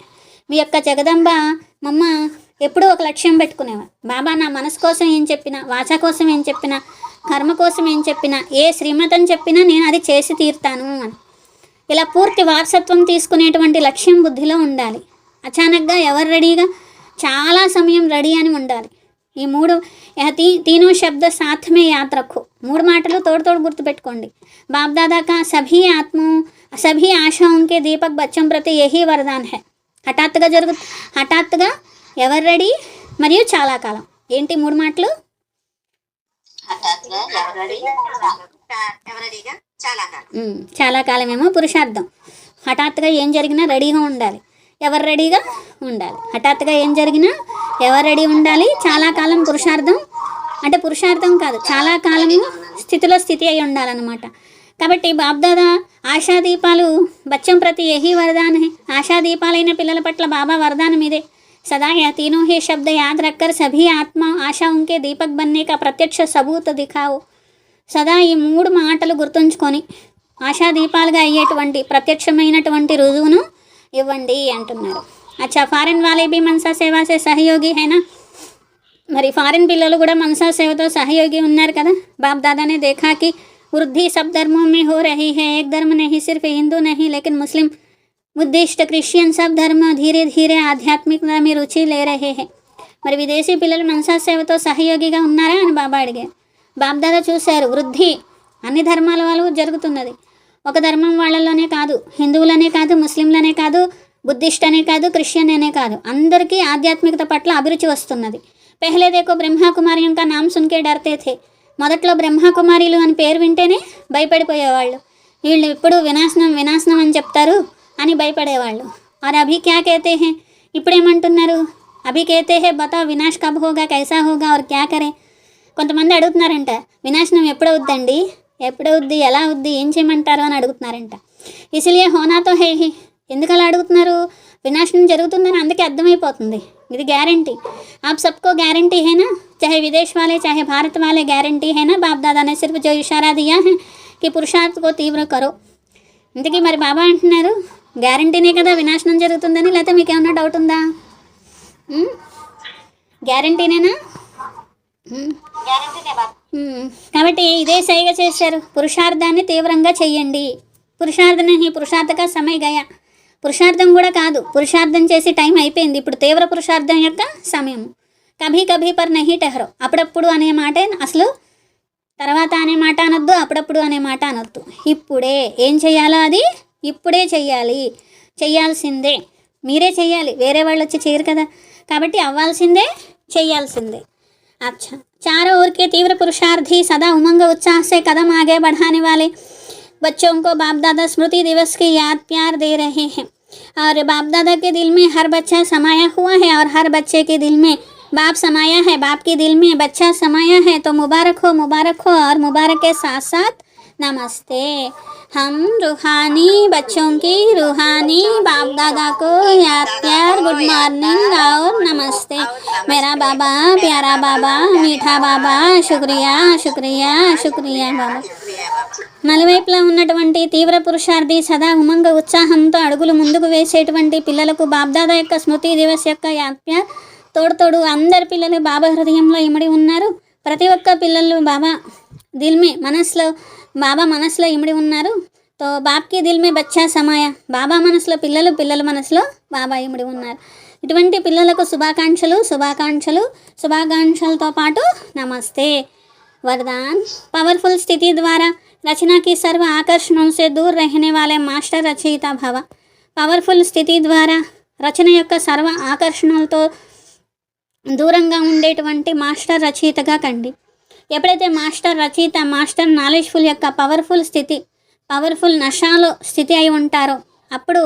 S1: మీ యొక్క జగదంబ మమ్మ ఎప్పుడూ ఒక లక్ష్యం పెట్టుకునేవారు. బాబా నా మనసు కోసం ఏం చెప్పినా, వాచ కోసం ఏం చెప్పినా, కర్మ కోసం ఏం చెప్పినా, ఏ శ్రీమతం చెప్పినా నేను అది చేసి తీరుతాను అని. ఇలా పూర్తి వారసత్వం తీసుకునేటువంటి లక్ష్యం బుద్ధిలో ఉండాలి. అచానక్గా ఎవరు రెడీగా, చాలా సమయం రెడీ అని ఉండాలి. ఈ మూడు తీనో శబ్ద సాత్ మే యాద్ రఖో, మూడు మాటలు తోడు గుర్తుపెట్టుకోండి. బాప్ దాదా కా సభీ ఆశాంకే దీపక్ బచ్చం ప్రతి యహీ వరదాన్ హై. హఠాత్తుగా ఎవరు రెడీ మరియు చాలా కాలం. ఏంటి మూడు మాటలు,
S2: హఠాత్తుగా ఎవరడిగా చాలా కాలం.
S1: చాలా కాలమేమో పురుషార్థం. హఠాత్తుగా ఏం జరిగినా రెడీగా ఉండాలి, ఎవరు రెడీగా ఉండాలి. హఠాత్తుగా ఏం జరిగినా ఎవరు రెడీ ఉండాలి. చాలా కాలం పురుషార్థం అంటే పురుషార్థం కాదు, చాలా కాలము స్థితి అయి ఉండాలన్నమాట. కాబట్టి బాబ్దాదా ఆశాదీపాలు బచ్చం ప్రతి యహీ వరదాన్ హై. ఆశాదీపాలైన పిల్లల పట్ల బాబా వరదానం ఇదే. सदा यह तीनों ही शब्द याद रखकर सभी आत्मा आशाओं के दीपक बनने का प्रत्यक्ष सबूत दिखाओ. సదా ఈ మూడు మాటలు గుర్తుంచుకొని ఆశాదీపాలుగా అయ్యేటువంటి ప్రత్యక్షమైనటువంటి రుజువును ఇవ్వండి అంటున్నారు. అచ్చా ఫారిన్ వాలే బి మనసా సేవా సే సహయోగి హైనా. మరి ఫారిన్ పిల్లలు కూడా మనసా సేవతో సహయోగి ఉన్నారు కదా. బాప్ దాదానే देखा कि वृद्धि सब धर्मों में हो रही है, एक धर्म नहीं, सिर्फ हिंदू नहीं लेकिन मुस्लिम, बुद्धिस्ट, क्रिश्चियन सब धर्म धीरे धीरे आध्यात्मिकता में रुचि ले रहे हैं. మరి విదేశీ పిల్లలు మనసా సేవతో సహయోగిగా ఉన్నారా అని బాబా అడిగారు. బాబ్దాదా చూశారు, వృద్ధి అన్ని ధర్మాల వాళ్ళు జరుగుతున్నది. ఒక ధర్మం వాళ్ళలోనే కాదు, హిందువులనే కాదు, ముస్లింలనే కాదు, బుద్ధిస్ట్ అనే కాదు, క్రిస్టియన్ అనే కాదు, అందరికీ ఆధ్యాత్మికత పట్ల అభిరుచి వస్తున్నది. పెహ్లే దేకో బ్రహ్మకుమారి కా నామ్ సున్కే డర్తే థే. మొదట్లో బ్రహ్మకుమారిలు అని పేరు వింటేనే భయపడిపోయేవాళ్ళు. వీళ్ళు ఇప్పుడు వినాశనం వినాశనం అని చెప్తారు అని భయపడేవాళ్ళు. और अभी क्या कहते हैं, ఇప్పుడేమంటున్నారు, అభి कहते हैं बताओ विनाश कब होगा, कैसा होगा और क्या करें. కొంతమంది అడుగుతున్నారంట, వినాశనం ఎప్పుడవుద్దండి, ఎప్పుడవుద్ది, ఎలా అవుద్ది, ఏం చేయమంటారు అని అడుగుతున్నారంట. ఇసిలియే హోనాతో హే హి. ఎందుకు అలా అడుగుతున్నారు, వినాశనం జరుగుతుందని అందుకే అర్థమైపోతుంది. ఇది గ్యారంటీ, आप सबको गारंटी है ना, चाहे विदेश वाले चाहे भारत वाले, गारंटी है ना. बाप दादा ने सिर्फ जो इशारा दिया है कि पुरुषार्थ को तीव्र करो. ఇంతకీ మరి బాబా అంటున్నారు గ్యారంటీనే కదా వినాశనం జరుగుతుందని, లేకపోతే మీకు ఏమన్నా డౌట్ ఉందా? గ్యారంటీనేనా?
S2: గ్యారెంటీనే బాబా.
S1: కాబట్టి ఇదే సైగ చేశారు, పురుషార్థాన్ని తీవ్రంగా చెయ్యండి. పురుషార్థం ఈ పురుషార్థక సమయ గయా. పురుషార్థం కూడా కాదు, పురుషార్థం చేసి టైం అయిపోయింది. ఇప్పుడు తీవ్ర పురుషార్థం యొక్క సమయం. కభీ కభీ పర్ నహీ టెహరో. అప్పుడప్పుడు అనే మాటే అసలు, తర్వాత అనే మాట అనొద్దు, అప్పుడప్పుడు అనే మాట అనొద్దు. ఇప్పుడే ఏం చెయ్యాలో అది ఇప్పుడే చెయ్యాలి, చెయ్యాల్సిందే. మీరే చెయ్యాలి, వేరే వాళ్ళు వచ్చి చేయరు కదా. కాబట్టి అవ్వాల్సిందే, చెయ్యాల్సిందే. अच्छा, चारों ओर के तीव्र पुरुषार्थी सदा उमंग उत्साह से कदम आगे बढ़ाने वाले बच्चों को बाप दादा स्मृति दिवस की याद प्यार दे रहे हैं. और बाप दादा के दिल में हर बच्चा समाया हुआ है और हर बच्चे के दिल में बाप समाया है. बाप के दिल में बच्चा समाया है, तो मुबारक हो, मुबारक हो. और मुबारक के साथ साथ नमस्ते. हम रूहानी बच्चों की रूहानी बाप दादा को याद प्यार गुड मॉर्निंग और नमस्ते. मेरा बाबा, प्यारा बाबा, मीठा बाबा, शुक्रिया शुक्रिया शुक्रिया बाबा. నలువైపులా ఉన్నటువంటి తీవ్ర పురుషార్థి సదా ఉమంగ ఉత్సాహంతో అడుగులు ముందుకు వేసేటువంటి పిల్లలకు బాబ్దాదా యొక్క స్మృతి దివస్ యొక్క యాత్ర తోడు. అందరి పిల్లలు బాబా హృదయంలో ఇమిడి ఉన్నారు. ప్రతి ఒక్క పిల్లలు బాబా దిల్మే మనసులో, బాబా మనసులో ఇమిడి ఉన్నారు. తో బాప్కి దిల్మే బచ్చా సమాయ. బాబా మనసులో పిల్లలు, పిల్లల మనసులో బాబా ఇమిడి ఉన్నారు. ఇటువంటి పిల్లలకు శుభాకాంక్షలు శుభాకాంక్షలు శుభాకాంక్షలతో పాటు నమస్తే. वरदान, पावरफुल स्थिति द्वारा रचना की सर्व आकर्षणों से दूर रहने वाले मास्टर रचयिता भव. పవర్ఫుల్ స్థితి ద్వారా రచన యొక్క సర్వ ఆకర్షణలతో దూరంగా ఉండేటువంటి మాస్టర్ రచయితగా కండి. ఎప్పుడైతే మాస్టర్ రచయిత, మాస్టర్ నాలెడ్జ్ఫుల్ యొక్క పవర్ఫుల్ స్థితి, పవర్ఫుల్ నషాలో స్థితి అయి ఉంటారో అప్పుడు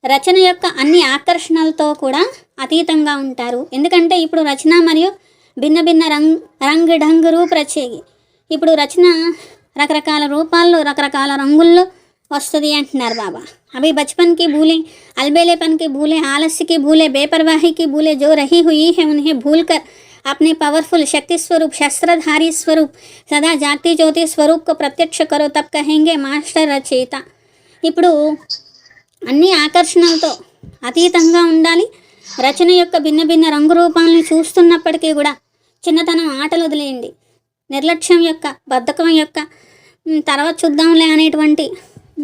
S1: రచన యొక్క అన్ని ఆకర్షణలతో కూడా అతీతంగా ఉంటారు. ఎందుకంటే ఇప్పుడు రచన మరియు భిన్న భిన్న రంగ్ ఢంగ్ రూప్ రచేగి. ఇప్పుడు రచన రకరకాల రూపాల్లో రకరకాల రంగుల్లో వస్తుంది అంటున్నారు బాబా. అవి बचपन की भूलें, अलबेलेपन की भूलें, आलस्य की भूलें, बेपरवाही की भूलें जो रही हुई है उन्हें भूलकर अपने पावरफुल शक्ति स्वरूप, शस्त्रधारी स्वरूप, सदा जागती ज्योति स्वरूप को प्रत्यक्ष करो, तब कहेंगे మాస్టర్ రచయిత. ఇప్పుడు అన్ని ఆకర్షణలతో అతీతంగా ఉండాలి. రచన యొక్క భిన్న భిన్న రంగు రూపాలను చూస్తున్నప్పటికీ కూడా చిన్నతనం ఆటలు వదిలేయండి. నిర్లక్ష్యం యొక్క, బద్ధకం యొక్క, తర్వాత చూద్దాంలే అనేటువంటి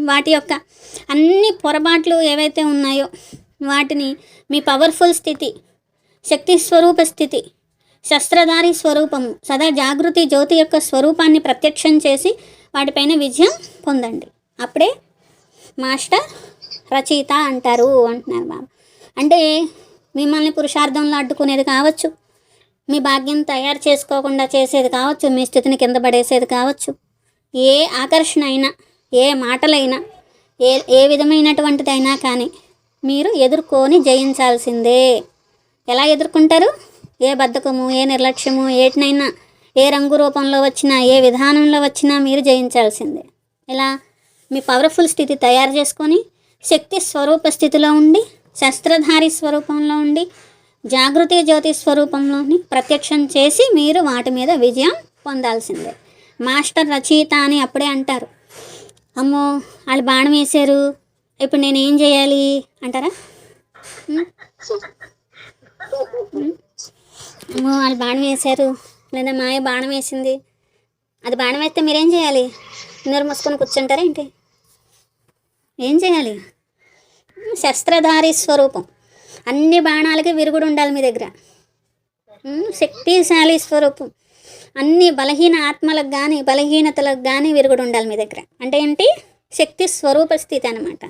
S1: వాటి యొక్క అన్ని పొరపాట్లు ఏవైతే ఉన్నాయో వాటిని మీ పవర్ఫుల్ స్థితి, శక్తి స్వరూప స్థితి, శస్త్రధారి స్వరూపము, సదా జాగృతి జ్యోతి యొక్క స్వరూపాన్ని ప్రత్యక్షం చేసి వాటిపైన విజయం పొందండి. అప్పుడే మాస్టర్ రచయిత అంటారు అంటున్నారు బాబా. అంటే మిమ్మల్ని పురుషార్థంలో అడ్డుకునేది కావచ్చు, మీ భాగ్యం తయారు చేసుకోకుండా చేసేది కావచ్చు, మీ స్థితిని కింద పడేసేది కావచ్చు. ఏ ఆకర్షణ అయినా, ఏ మాటలైనా, ఏ విధమైనటువంటిదైనా కానీ మీరు ఎదుర్కొని జయించాల్సిందే. ఎలా ఎదుర్కొంటారు? ఏ బద్ధకము, ఏ నిర్లక్ష్యము, ఏటినైనా ఏ రంగు రూపంలో వచ్చినా, ఏ విధానంలో వచ్చినా మీరు జయించాల్సిందే. ఇలా మీ పవర్ఫుల్ స్థితి తయారు చేసుకొని శక్తి స్వరూప స్థితిలో ఉండి, శస్త్రధారి స్వరూపంలో ఉండి, జాగృతి జ్యోతి స్వరూపంలోని ప్రత్యక్షం చేసి మీరు వాటి మీద విజయం పొందాల్సిందే. మాస్టర్ రచయిత అని అప్పుడే అంటారు. అమ్మో వాళ్ళు బాణం వేశారు, ఇప్పుడు నేను ఏం చేయాలి అంటారా? అమ్మో వాళ్ళు బాణం వేశారు, లేదా మాయ బాణం వేసింది, అది బాణం వేస్తే మీరేం చేయాలి? నోరు మూసుకొని కూర్చుంటారా ఏంటి? ఏం చేయాలి? శస్త్రధారి స్వరూపం, అన్ని బాణాలకి విరుగుడు ఉండాలి మీ దగ్గర. శక్తిశాలి స్వరూపం. అన్ని బలహీన ఆత్మలకు కానీ బలహీనతలకు కానీ విరుగుడు ఉండాలి మీ దగ్గర. అంటే ఏంటి? శక్తి స్వరూప స్థితి అనమాట.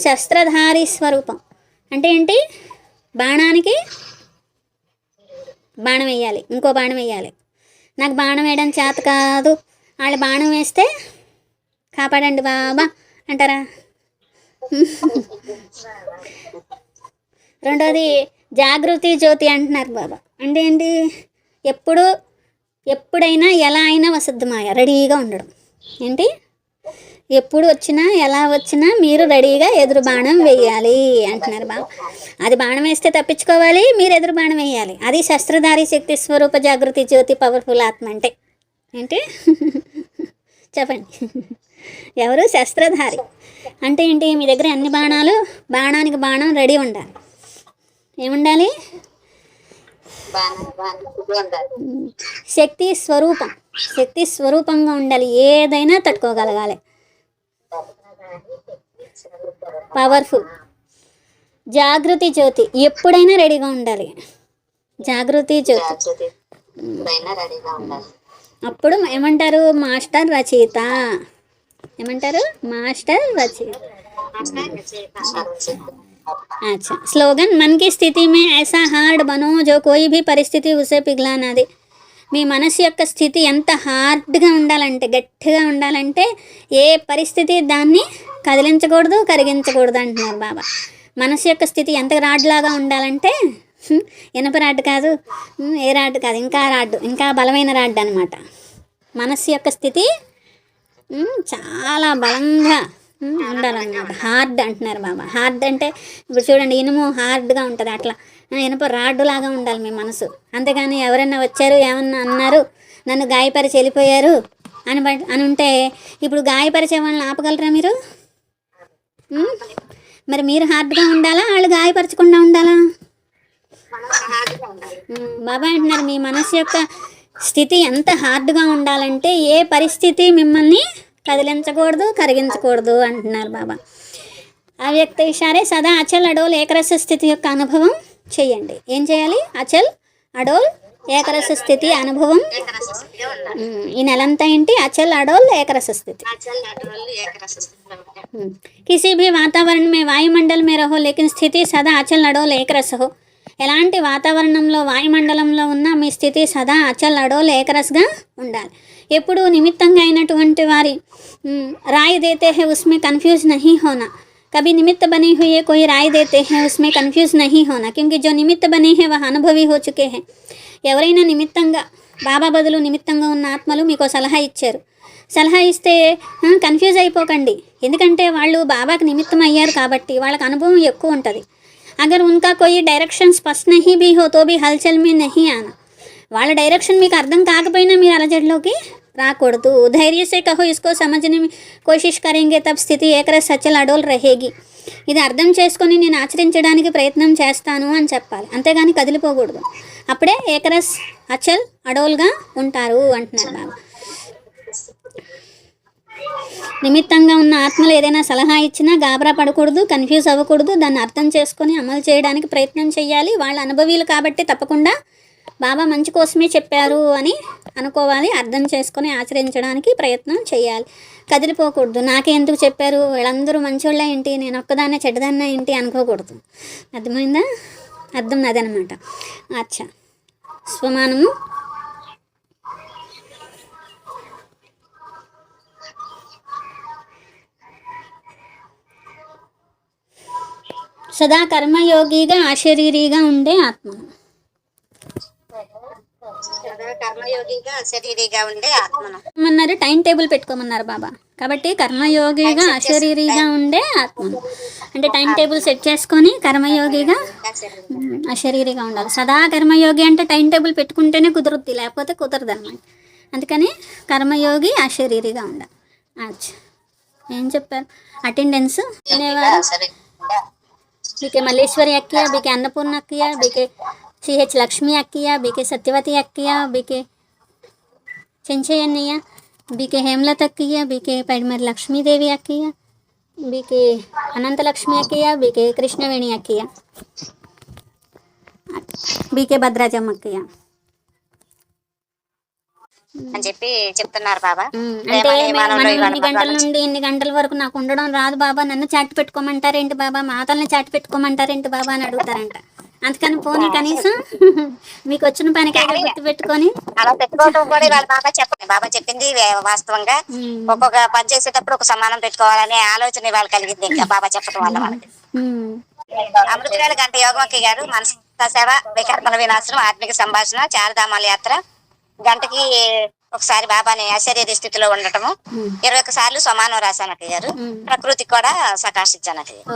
S1: శస్త్రధారి స్వరూపం అంటే ఏంటి? బాణానికి బాణం వేయాలి, ఇంకో బాణం వేయాలి. నాకు బాణం వేయడం చేత కాదు, వాళ్ళు బాణం వేస్తే కాపాడండి బాబా అంటారా? రెండోది జాగృతి జ్యోతి అంటున్నారు బాబా. అంటే ఏంటి? ఎప్పుడైనా ఎలా అయినా వసద్ధమాయ, రెడీగా ఉండడం. ఏంటి? ఎప్పుడు వచ్చినా ఎలా వచ్చినా మీరు రెడీగా ఎదురు బాణం వేయాలి అంటున్నారు బాబా. అది బాణం వేస్తే తప్పించుకోవాలి, మీరు ఎదురు బాణం వేయాలి. అది శస్త్రధారి శక్తి స్వరూప జాగృతి జ్యోతి పవర్ఫుల్ ఆత్మ అంటే ఏంటి? చెప్పండి. ఎవరు? శస్త్రధారి అంటే ఏంటి? మీ దగ్గర అన్ని బాణాలు, బాణానికి బాణం రెడీ ఉండాలి. ఏముండాలి? శక్తి స్వరూపం, శక్తి స్వరూపంగా ఉండాలి. ఏదైనా తట్టుకోగలగాలి. పవర్ఫుల్. జాగృతి జ్యోతి, ఎప్పుడైనా రెడీగా ఉండాలి. జాగృతి జ్యోతి. అప్పుడు ఏమంటారు? మాస్టర్ రచయిత. ఏమంటారు? మాస్టర్ రచయిత. अच्छा, स्लोगन मन की स्थिति में ऐसा हार्ड बनो जो कोई भी परिस्थिति उसे पिघला ना दे. మీ మనసు యొక్క స్థితి ఎంత హార్డ్గా ఉండాలంటే, గట్టిగా ఉండాలంటే ఏ పరిస్థితి దాన్ని కదిలించకూడదు, కరిగించకూడదు అంటున్నారు బాబా. మనసు యొక్క స్థితి ఎంత రాడ్లాగా ఉండాలంటే, ఇనప రాడ్ కాదు, ఏ రాడ్ కాదు, ఇంకా రాడ్డు, ఇంకా బలమైన రాడ్ అనమాట. మనసు యొక్క స్థితి చాలా బలంగా ఉండాలన్నమాట. హార్డ్ అంటున్నారు బాబా. హార్డ్ అంటే ఇప్పుడు చూడండి, ఇనుము హార్డ్గా ఉంటుంది, అట్లా ఇనుప రాడ్డు లాగా ఉండాలి మీ మనసు. అంతేగాని ఎవరైనా వచ్చారు, ఏమన్నా అన్నారు, నన్ను గాయపరిచి వెళ్ళిపోయారు అని ఉంటే, ఇప్పుడు గాయపరిచే వాళ్ళని ఆపగలరా మీరు? మరి మీరు హార్డ్గా ఉండాలా, వాళ్ళు గాయపరచకుండా ఉండాలా? బాబా అంటున్నారు మీ మనసు యొక్క స్థితి ఎంత హార్డ్గా ఉండాలంటే ఏ పరిస్థితి మిమ్మల్ని కదిలించకూడదు, కరిగించకూడదు అంటున్నారు బాబా. అవ్యక్త ఇషారే సదా అచల్ అడోల్ ఏకరస స్థితి యొక్క అనుభవం చేయండి. ఏం చేయాలి? అచల్ అడోల్ ఏకరస స్థితి అనుభవం. ఈ నెలంతా ఏంటి? అచల్ అడోల్ ఏకరస స్థితి. किसी भी वातावरण में वायुमंडल में रहो लेकिन స్థితి సదా అచల్ అడోల్ ఏకరస హో. ఎలాంటి వాతావరణంలో, వాయుమండలంలో ఉన్న మీ స్థితి సదా అచల్ అడోల్ ఏకరస్గా ఉండాలి. ఎప్పుడు నిమిత్తంగా అయినటువంటి వారి राय देते हैं उसमें कंफ्यूज नहीं होना. कभी निमित्त बने हुए कोई राय देते हैं उसमें कंफ्यूज नहीं होना, क्योंकि जो निमित्त बने हैं वह अनुभवी हो चुके हैं. ఎవరైనా నిమిత్తంగా, బాబా బదులు నిమిత్తంగా ఉన్న ఆత్మలు మీకు సలహా ఇచ్చారు. సలహా ఇస్తే కన్ఫ్యూజ్ అయిపోకండి, ఎందుకంటే వాళ్ళు బాబాకి నిమిత్తం అయ్యారు కాబట్టి వాళ్ళకి అనుభవం ఎక్కువ ఉంటుంది. అగర్ ఉన్కా కోయి డైరెక్షన్ స్పష్ట నహీ భీ హో తో భీ హల్చల్ మే నహీ ఆనా. వాళ్ళ డైరెక్షన్ మీకు అర్థం కాకపోయినా మీరు అలజడిలోకి రాకూడదు. ధైర్య సే కహో ఇస్కో సమझने में कोशिश करेंगे तब స్థితి ఏకరస్ అచల్ అడోల్ रहेगी. ఇది అర్థం చేసుకొని నేను ఆచరించడానికి ప్రయత్నం చేస్తాను అని చెప్పాలి, అంతేగాని కదిలిపోకూడదు. అప్పుడే ఏకరస్ అచల్ అడోల్గా ఉంటారు అంటున్నారు బాబా. నిమిత్తంగా ఉన్న ఆత్మలు ఏదైనా సలహా ఇచ్చినా గాబరా పడకూడదు, కన్ఫ్యూజ్ అవ్వకూడదు. దాన్ని అర్థం చేసుకొని అమలు చేయడానికి ప్రయత్నం చేయాలి. వాళ్ళ అనుభవీలు కాబట్టి తప్పకుండా బాబా మంచి కోసమే చెప్పారు అని అనుకోవాలి. అర్థం చేసుకొని ఆచరించడానికి ప్రయత్నం చేయాలి. కదిలిపోకూడదు. నాకే ఎందుకు చెప్పారు, వీళ్ళందరూ మంచోళ్ళ ఏంటి, నేను ఒక్కదాన్నే చెడ్డదాన్న ఏంటి అనుకోకూడదు. అర్థమైందా? అర్థం అదనమాట. అచ్చా, స్వమానము. సదా కర్మయోగిగా అశరీరిగా ఉండే ఆత్మ.
S2: కర్మయోగిగా శరీరిగా ఉండే ఆత్మను
S1: అన్నారు, టైం టేబుల్ పెట్టుకోమన్నారు బాబా. కాబట్టి కర్మయోగిగా అశరీరిగా ఉండే ఆత్మను అంటే టైం టేబుల్ సెట్ చేసుకొని కర్మయోగిగా అశరీరిగా ఉండాలి. సదా కర్మయోగి అంటే టైం టేబుల్ పెట్టుకుంటేనే కుదురుద్ది, లేకపోతే కుదరదు అన్నమాట. అందుకని కర్మయోగి అశరీరిగా ఉండాలి. అచ్చా, ఏం చెప్పారు? అటెండెన్స్ అనేవారు. బీకే మల్లేశ్వరి అక్కయ్య, బీకే అన్నపూర్ణ అక్కయ్య, బీకే సిహెచ్ లక్ష్మి అక్కయ్య, బీకే సత్యవతి అక్కయ్య, బీకే చెంచయ్యన్నయ్య, బీకే హేమలత అక్కయ్య, బీకే పైడిమరి లక్ష్మీదేవి అక్కయ్య, బీకే అనంతలక్ష్మి అక్కయ్య, బీకే కృష్ణవేణి అక్కయ్య. బీకే భద్రాచలం అక్కయ్య.
S2: అని చెప్పి చెప్తున్నారు బాబా.
S1: అంటే మనం ఇన్ని గంటల నుండి ఇన్ని గంటల వరకు నాకు ఉండడం రాదు బాబా, నన్ను చాటి పెట్టుకోమంటారేంటి బాబా, మాతల్ని చాటి పెట్టుకోమంటారేంటి బాబా అని అడుగుతారంట. అందుకని పోనీ కనీసం మీకు వచ్చిన పనికైనా గుర్తు పెట్టుకొని
S2: అలా పెట్టుకోవడం కూడా వాళ్ళ బాబా చెప్పండి. బాబా చెప్పింది వాస్తవంగా ఒక్కొక్క పని చేసేటప్పుడు ఒక సమానం పెట్టుకోవాలనే ఆలోచన వాళ్ళు కలిగింది. ఇంకా బాబా చెప్పడం వల్ల మనకి అమృతవేళ గంట యోగమక్కి గారు మనస సేవ, వికర్మల వినాశనం, ఆత్మిక సంభాషణ, చారధామాల యాత్ర, గంటకి ఒకసారి బాబాని అశరీర స్థితిలో ఉండటము, 21 సార్లు సమానం రాశానక్క గారు. ప్రకృతికి కూడా సకాశించానక్క గారు.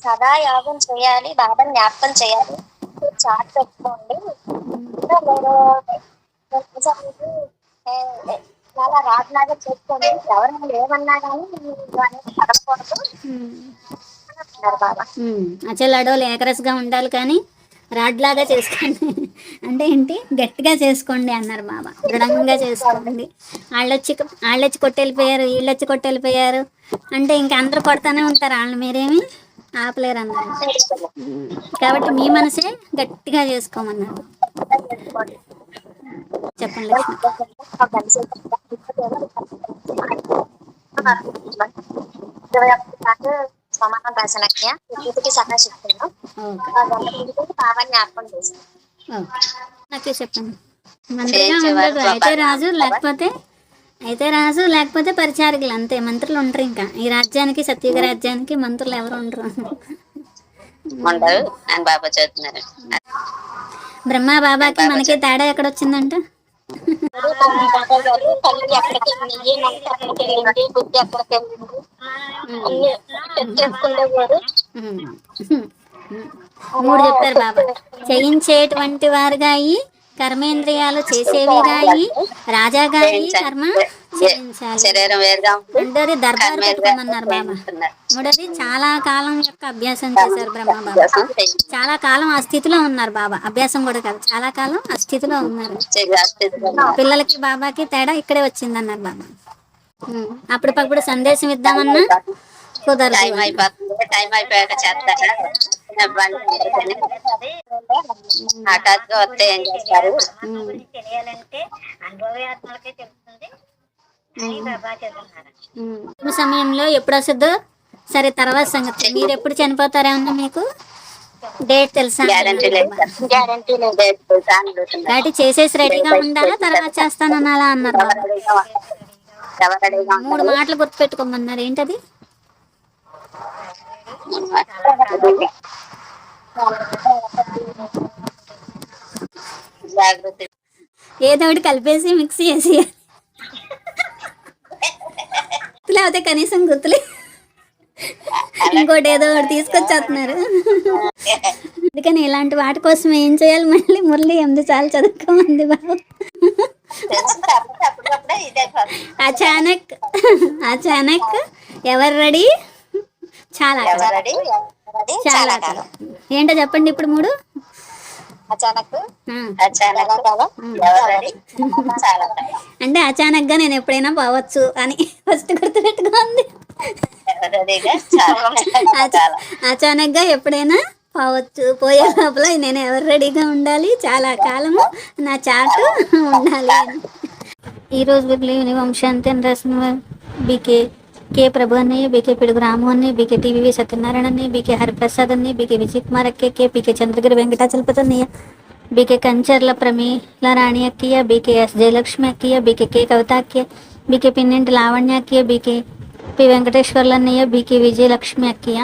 S2: సదా యోగం చేయాలి, బాబాని జ్ఞాపకం చేయాలి, చాట్ పెట్టుకోండి. చాలా రాజులాగా చేసుకోండి, ఎవరైనా ఏమన్నా కానీ చదవకూడదు బాబా.
S1: అచ్చలాడోలు ఏకరస్గా ఉండాలి కానీ రాడ్లాగా చేసుకోండి అంటే ఏంటి, గట్టిగా చేసుకోండి అన్నారు బాబా. దృఢంగా చేసుకోండి. వాళ్ళొచ్చి కొట్టెళ్ళిపోయారు, వీళ్ళొచ్చి కొట్టెళ్ళిపోయారు అంటే ఇంకా అందరూ కొడతానే ఉంటారు, వాళ్ళని మీరేమి ఆపలేరు అన్నారు. కాబట్టి మీ మనసే గట్టిగా చేసుకోమన్నారు. చెప్పండి లక్ష్మి.
S2: సమానం రాసనక్య ప్రకృతికి సకాశిస్తున్నాం, బాబాని జ్ఞాపకం చేస్తాం.
S1: నాకే చెప్పండి. మంత్రిగా ఉండదు, అయితే రాజు లేకపోతే పరిచారకులు, అంతే. మంత్రులు ఉండరు. ఇంకా ఈ రాజ్యానికి, సత్యుగ రాజ్యానికి మంత్రులు ఎవరు ఉండరు
S2: అని బాబా చెప్తున్నారు.
S1: బ్రహ్మ బాబాకి మనకి తేడా ఎక్కడ వచ్చిందంట? మూడు చెప్పారు బాబా. చేయించేటువంటి వారుగా అయ్యి, కర్మేంద్రియాలు చేసేవిగాయి, రాజాగాయి కర్మ చేయించాలి. రెండోది దర్బారు పెట్టుకోమన్నారు బాబా. మూడోది చాలా కాలం యొక్క అభ్యాసం చేశారు బ్రహ్మ బాబా. చాలా కాలం ఆ స్థితిలో ఉన్నారు బాబా. అభ్యాసం కూడా కాదు, చాలా కాలం ఆ స్థితిలో ఉన్నారు. పిల్లలకి బాబాకి తేడా ఇక్కడే వచ్చిందన్నారు బాబా. అప్పుడప్పుడు సందేశం ఇద్దామన్నా కుదరదు.
S2: టైం అయిపోయాక చేస్తారా, హఠాత్తుగా వస్తే ఏం చేస్తారు తెలియాలంటే అనుభవాత్మలకే తెలుస్తుంది.
S1: సమయంలో ఎప్పుడు వస్తుందో సరే, తర్వాత సంగతి. మీరు ఎప్పుడు చనిపోతారేమన్నా మీకు డేట్ తెలుసా? కాబట్టి చేసేసి రెడీగా ఉండాలా, తర్వాత చేస్తానన్నా అన్నారు. 3 మాటలు గుర్తుపెట్టుకోమన్నారు. ఏంటది? ఏదో ఒకటి కలిపేసి మిక్స్ చేసి, లేకపోతే కనీసం గుర్తులే, ఇంకోటి ఏదో ఒకటి తీసుకొచ్చేస్తున్నారు. అందుకని ఇలాంటి వాటి కోసం ఏం చేయాలి? మళ్ళీ మురళి 8 సార్లు చదువుకోమంది బాబు. అచానక్ ఎవరు రెడీ? చాలా చాలా కాలం. ఏంటో చెప్పండి ఇప్పుడు 3. అంటే అచానక్ గా నేను ఎప్పుడైనా పోవచ్చు అని ఫస్ట్ గుర్తుపెట్టుకోండి. అచానక్ గా ఎప్పుడైనా పోవచ్చు, పోయే లోపల నేను ఎవరు రెడీగా ఉండాలి, చాలా కాలము నా చాటు ఉండాలి. ఈరోజు బిర్లి వంశాంతి అని రాసిన బీకే కే ప్రభు అన్నయ్య, బీకే పిడుగు రాము అన్నయ్య, బీకే టీవీ సత్యనారాయణ అన్నయ్య, బీకే హరిప్రసాద్ అన్నయ్య, బీకే విజయ్ కుమార్ అక్కయ్య, బీకే చంద్రగిరి వెంకటాచలపతి అన్నయ్య, బీకే కంచర్ల ప్రమీల రాణి అక్కయ్య, బీకే ఎస్ జయలక్ష్మి అక్కయ్య, బీకే కే కవిత అక్కయ్య, బీకే పిన్నెంటి లావణ్య అక్కయ్య, బీకే పి వెంకటేశ్వర్లు అన్నయ్య, బీకే విజయలక్ష్మి అక్కయ్య.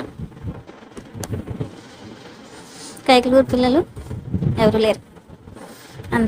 S1: కైకలూరు పిల్లలు ఎవరు లేరు, అందరూ